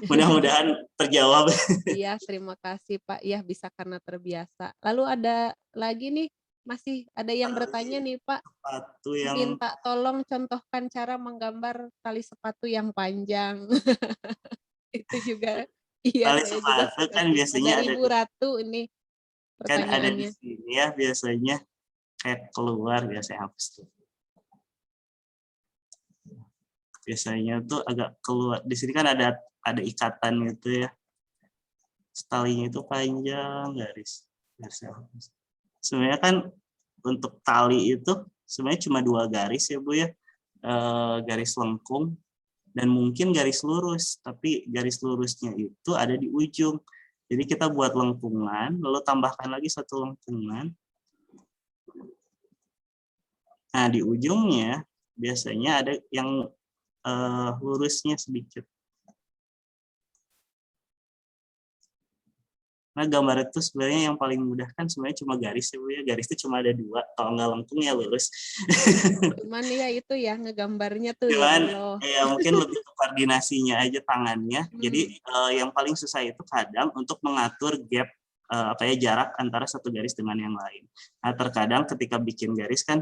Mudah-mudahan terjawab. Iya, terima kasih Pak. Ya, bisa karena terbiasa. Lalu ada lagi nih, masih ada yang bertanya nih Pak. Sepatu yang Minta tolong contohkan cara menggambar tali sepatu yang panjang. Itu juga, iya tali saya juga sepatu suka kan sih. biasanya Dari ada Ibu Ratu ini kan ada di pertanyaannya. sini ya, biasanya kayak keluar, biasanya hapus tuh. Biasanya tuh agak keluar. Di sini kan ada ikatan gitu ya. Talinya itu panjang, garis hapus. Sebenarnya kan untuk tali itu sebenarnya cuma 2 garis ya Bu ya. Garis lengkung dan mungkin garis lurus, tapi garis lurusnya itu ada di ujung. Jadi kita buat lengkungan, lalu tambahkan lagi 1 lengkungan. Nah, di ujungnya biasanya ada yang lurusnya sedikit. Nah, gambar itu sebenarnya yang paling mudah kan sebenarnya cuma garis ya Bu ya. Garis itu cuma ada 2, kalau nggak lengkung ya lurus. Cuman ya itu ya ngegambarnya tuh Cuman ya Allah. ya mungkin lebih ke koordinasinya aja tangannya. Jadi yang paling susah itu kadang untuk mengatur gap jarak antara satu garis dengan yang lain. Nah, terkadang ketika bikin garis kan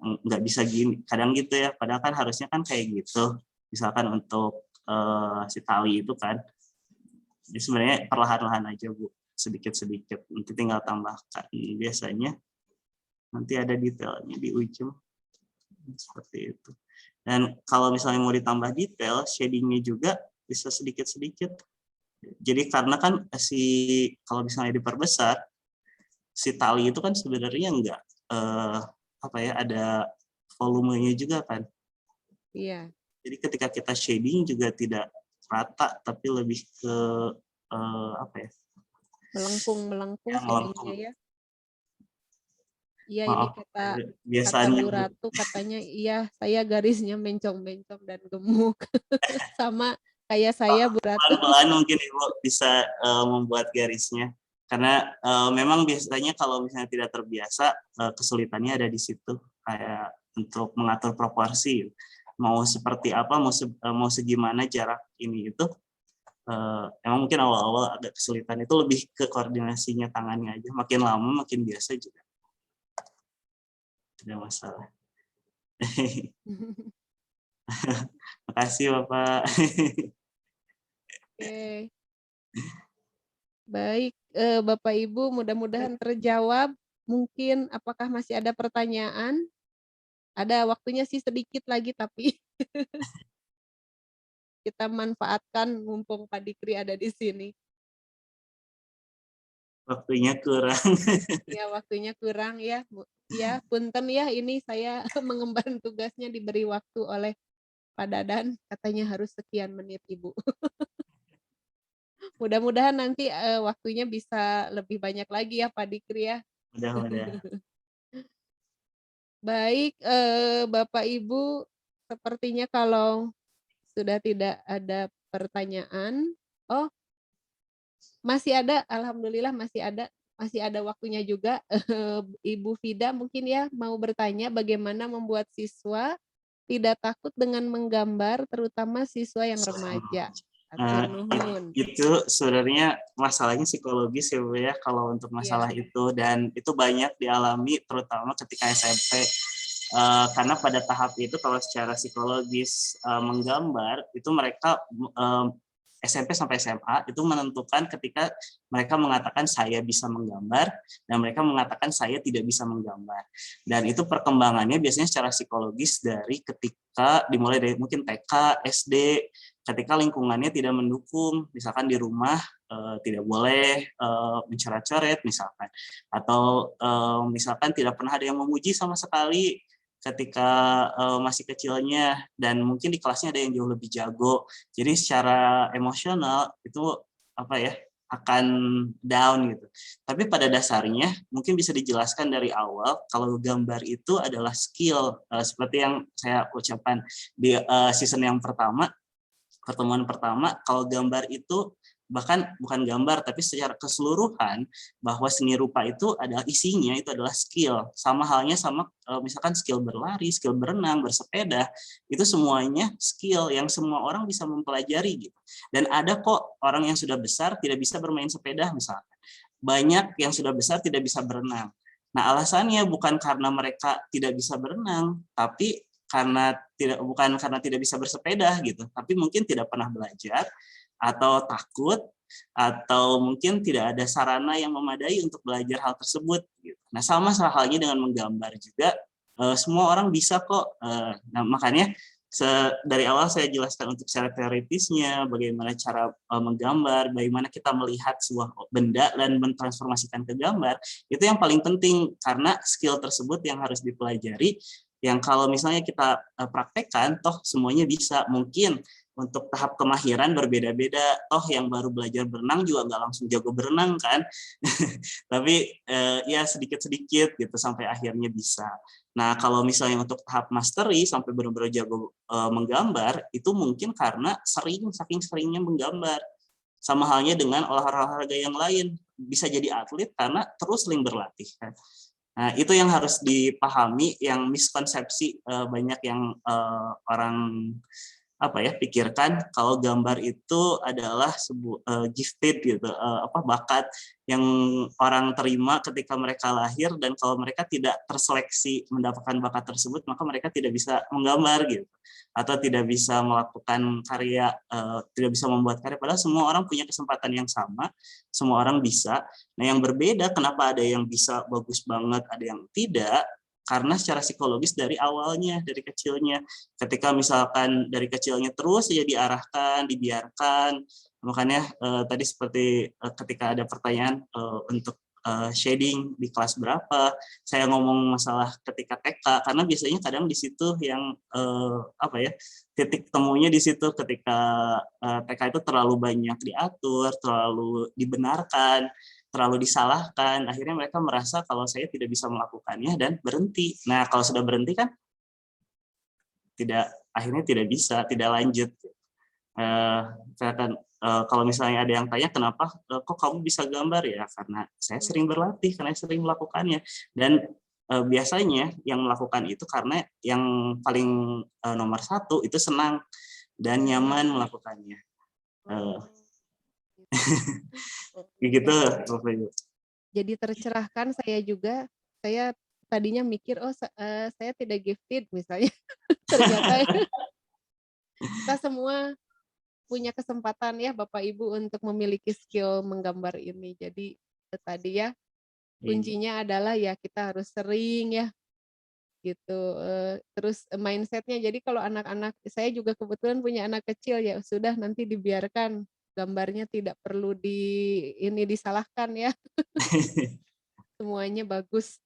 nggak bisa gini, kadang gitu ya. Padahal kan harusnya kan kayak gitu. Misalkan untuk si tali itu kan. Jadi sebenarnya perlahan-lahan aja Bu, sedikit-sedikit. Nanti tinggal tambahkan. Biasanya nanti ada detailnya di ujung. Seperti itu. Dan kalau misalnya mau ditambah detail, shadingnya juga bisa sedikit-sedikit. Jadi karena kan kalau misalnya diperbesar, si tali itu kan sebenarnya enggak ada volumenya juga kan. Iya. Jadi ketika kita shading juga tidak rata, tapi lebih ke melengkung shadingnya ya. Iya, ini kata Bu Ratu katanya, iya saya garisnya mencong-mencong dan gemuk. Sama kayak saya Bu Ratu. Pelan-pelan mungkin Ibu bisa membuat garisnya. Karena memang biasanya kalau misalnya tidak terbiasa, kesulitannya ada di situ. Kayak untuk mengatur proporsi. Mau seperti apa, mau segimana jarak ini itu. Emang mungkin awal-awal agak kesulitan. Itu lebih ke koordinasinya tangannya aja. Makin lama makin biasa juga. Tidak masalah. Makasih Bapak. Oke. Baik, Bapak Ibu, mudah-mudahan terjawab. Mungkin apakah masih ada pertanyaan? Ada waktunya sih sedikit lagi tapi kita manfaatkan mumpung Pak Dikri ada di sini. Waktunya kurang. Ya, waktunya kurang ya, Bu. Ya, punten ya, ini saya mengemban tugasnya diberi waktu oleh Pak Dadan, katanya harus sekian menit Ibu. Mudah-mudahan nanti waktunya bisa lebih banyak lagi ya Pak Dikri ya. Mudah-mudahan. Baik, Bapak Ibu, sepertinya kalau sudah tidak ada pertanyaan. Oh, masih ada, alhamdulillah masih ada waktunya juga. Ibu Fida mungkin ya mau bertanya bagaimana membuat siswa tidak takut dengan menggambar, terutama siswa yang remaja. Itu sebenarnya masalahnya psikologis ya Bu ya, kalau untuk masalah itu, dan itu banyak dialami terutama ketika SMP. Karena pada tahap itu kalau secara psikologis menggambar itu mereka SMP sampai SMA itu menentukan ketika mereka mengatakan saya bisa menggambar dan mereka mengatakan saya tidak bisa menggambar. Dan itu perkembangannya biasanya secara psikologis dari ketika dimulai dari mungkin TK, SD, ketika lingkungannya tidak mendukung, misalkan di rumah tidak boleh mencoret-coret misalkan, atau misalkan tidak pernah ada yang memuji sama sekali ketika masih kecilnya, dan mungkin di kelasnya ada yang jauh lebih jago, jadi secara emosional itu apa ya, akan down gitu. Tapi pada dasarnya mungkin bisa dijelaskan dari awal kalau gambar itu adalah skill, seperti yang saya ucapkan di season yang pertama, pertemuan pertama, kalau gambar itu bahkan bukan gambar tapi secara keseluruhan, bahwa seni rupa itu adalah isinya itu adalah skill, sama halnya sama misalkan skill berlari, skill berenang, bersepeda, itu semuanya skill yang semua orang bisa mempelajari gitu. Dan ada kok orang yang sudah besar tidak bisa bermain sepeda misalkan, banyak yang sudah besar tidak bisa berenang. Nah, alasannya bukan karena mereka tidak bisa berenang, tapi bukan karena tidak bisa bersepeda gitu, tapi mungkin tidak pernah belajar, atau takut, atau mungkin tidak ada sarana yang memadai untuk belajar hal tersebut gitu. Nah, sama halnya dengan menggambar juga, semua orang bisa kok. Nah, makanya dari awal saya jelaskan untuk secara teoritisnya, bagaimana cara menggambar, bagaimana kita melihat sebuah benda dan mentransformasikan ke gambar, itu yang paling penting, karena skill tersebut yang harus dipelajari, yang kalau misalnya kita praktekkan, toh semuanya bisa. Mungkin untuk tahap kemahiran berbeda-beda, toh yang baru belajar berenang juga nggak langsung jago berenang kan, tapi ya sedikit-sedikit gitu sampai akhirnya bisa. Nah, kalau misalnya untuk tahap mastery sampai benar-benar jago menggambar, itu mungkin karena saking seringnya menggambar. Sama halnya dengan olahraga yang lain, bisa jadi atlet karena terus sering berlatih kan. Nah, itu yang harus dipahami, yang miskonsepsi banyak yang orang pikirkan kalau gambar itu adalah sebuah gifted gitu, bakat yang orang terima ketika mereka lahir, dan kalau mereka tidak terseleksi mendapatkan bakat tersebut maka mereka tidak bisa menggambar gitu, atau tidak bisa melakukan karya, tidak bisa membuat karya, padahal semua orang punya kesempatan yang sama, semua orang bisa. Nah, yang berbeda kenapa ada yang bisa bagus banget, ada yang tidak, karena secara psikologis dari awalnya, dari kecilnya, ketika misalkan dari kecilnya terus saja diarahkan, dibiarkan, makanya tadi seperti ketika ada pertanyaan untuk shading di kelas berapa, saya ngomong masalah ketika TK, karena biasanya kadang di situ yang titik temunya di situ, ketika TK itu terlalu banyak diatur, terlalu dibenarkan, terlalu disalahkan, akhirnya mereka merasa kalau saya tidak bisa melakukannya dan berhenti. Nah, kalau sudah berhenti kan akhirnya tidak bisa, tidak lanjut. Saya akan kalau misalnya ada yang tanya kenapa kok kamu bisa gambar, ya karena saya sering berlatih, karena saya sering melakukannya, dan biasanya yang melakukan itu karena yang paling nomor satu itu senang dan nyaman melakukannya. Gitu. Jadi tercerahkan, saya juga. Saya tadinya mikir saya tidak gifted misalnya. Ternyata kita semua punya kesempatan ya Bapak Ibu untuk memiliki skill menggambar ini. Jadi tadi ya kuncinya adalah ya kita harus sering ya gitu. Terus mindsetnya, jadi kalau anak-anak, saya juga kebetulan punya anak kecil, ya sudah nanti dibiarkan gambarnya, tidak perlu disalahkan ya. Semuanya bagus.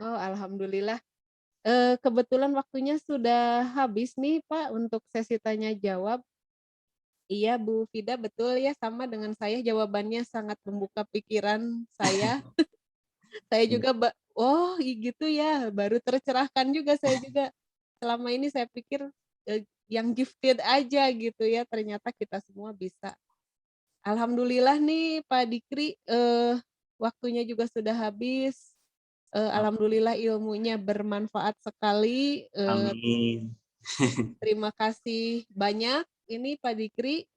Oh, alhamdulillah. Kebetulan waktunya sudah habis nih Pak untuk sesi tanya jawab. Iya Bu Fida, betul ya, sama dengan saya, jawabannya sangat membuka pikiran saya. Saya juga oh gitu ya, baru tercerahkan juga saya juga. Selama ini saya pikir yang gifted aja gitu ya, ternyata kita semua bisa. Alhamdulillah nih Pak Dikri, waktunya juga sudah habis. Alhamdulillah ilmunya bermanfaat sekali. Amin. Terima kasih banyak ini Pak Dikri,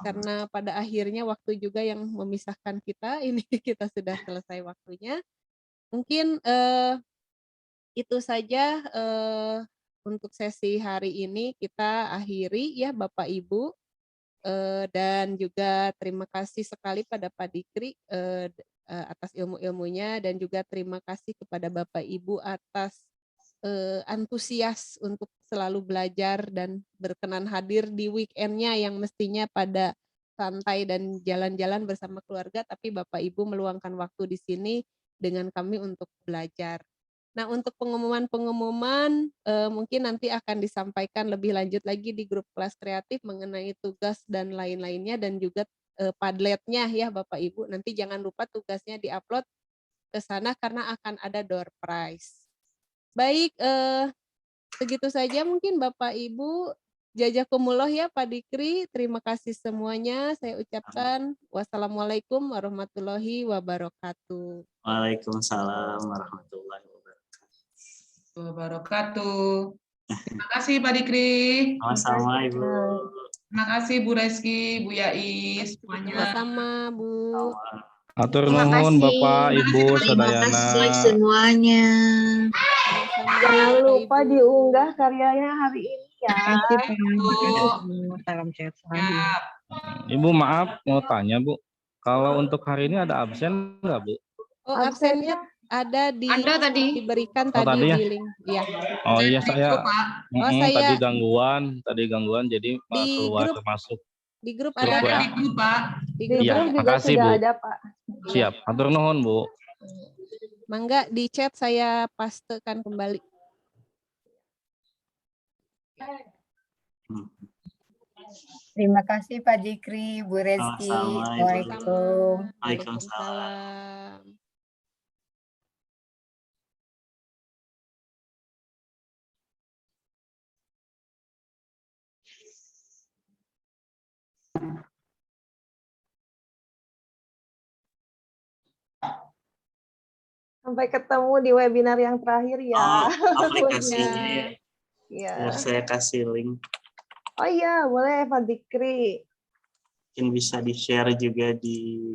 karena pada akhirnya waktu juga yang memisahkan kita, ini kita sudah selesai waktunya. Mungkin itu saja untuk sesi hari ini kita akhiri ya Bapak Ibu, dan juga terima kasih sekali pada Pak Dikri atas ilmu-ilmunya, dan juga terima kasih kepada Bapak Ibu atas antusias untuk selalu belajar dan berkenan hadir di weekend-nya yang mestinya pada santai dan jalan-jalan bersama keluarga, tapi Bapak Ibu meluangkan waktu di sini dengan kami untuk belajar. Nah, untuk pengumuman-pengumuman mungkin nanti akan disampaikan lebih lanjut lagi di grup kelas kreatif mengenai tugas dan lain-lainnya, dan juga Padletnya ya Bapak Ibu. Nanti jangan lupa tugasnya diupload ke sana karena akan ada door prize. Baik, segitu saja mungkin Bapak Ibu. Jazakumullah ya Pak Dikri, terima kasih semuanya. Saya ucapkan wassalamualaikum warahmatullahi wabarakatuh. Waalaikumsalam warahmatullahi wabarakatuh. Terima kasih Pak Dikri. Sama-sama Ibu. Terima kasih Bu Reski, Bu Yais, semuanya. Sama-sama Bu. Atur nuhun Bapak, Ibu, Sadayana. Terima kasih semuanya. Jangan lupa diunggah karyanya hari ini ya. Salam sehat selalu. Ibu maaf mau tanya Bu, kalau untuk hari ini ada absen nggak Bu? Oh, absennya ada tadi diberikan tadi ya? di link. Ya. Oh iya saya. Saya tadi gangguan jadi keluar masuk. Di grup ada Pak. Di grup Pak. Di grup juga makasih, sudah Bu. ada Pak. Siap, atur nuhun Bu. Mangga di chat saya pastekan kembali. Terima kasih Pak Dikri, Bu Reski. Waalaikumsalam. Waalaikumsalam. Sampai ketemu di webinar yang terakhir ya. Aplikasinya ya. Saya kasih link. Oh iya, boleh Pak Dikri. Mungkin bisa di-share juga di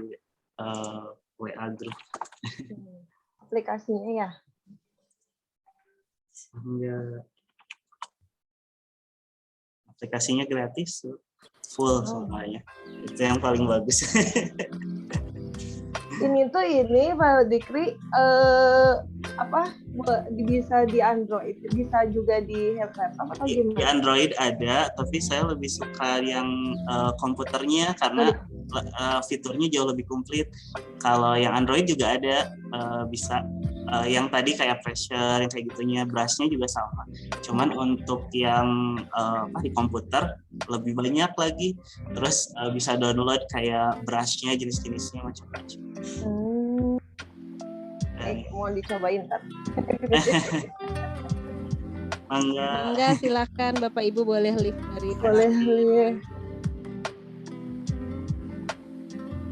WA group. Aplikasinya ya. Enggak. Aplikasinya gratis, full semuanya. Itu yang paling bagus. Ini Pak Dikri bisa di Android, bisa juga di laptop atau gimana? Di Android ada, tapi saya lebih suka yang komputernya karena fiturnya jauh lebih komplit. Kalau yang Android juga ada, bisa yang tadi kayak pressure, yang kayak gitunya, brushnya juga sama. Cuman untuk yang di komputer lebih banyak lagi. Terus bisa download kayak brushnya, jenis-jenisnya macam-macam. Mau dicobain ntar. Mangga silakan Bapak Ibu boleh live dari boleh.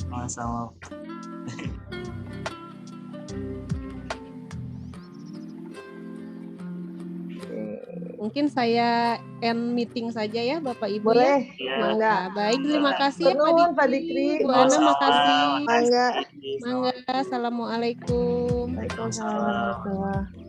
Sama-sama. Mungkin saya end meeting saja ya Bapak Ibu. Boleh. Ya. Mangga. Baik, terima kasih ya Pak Dikri. Bu Ana makasih. Mangga. Mangga. Assalamualaikum. Waalaikumsalam.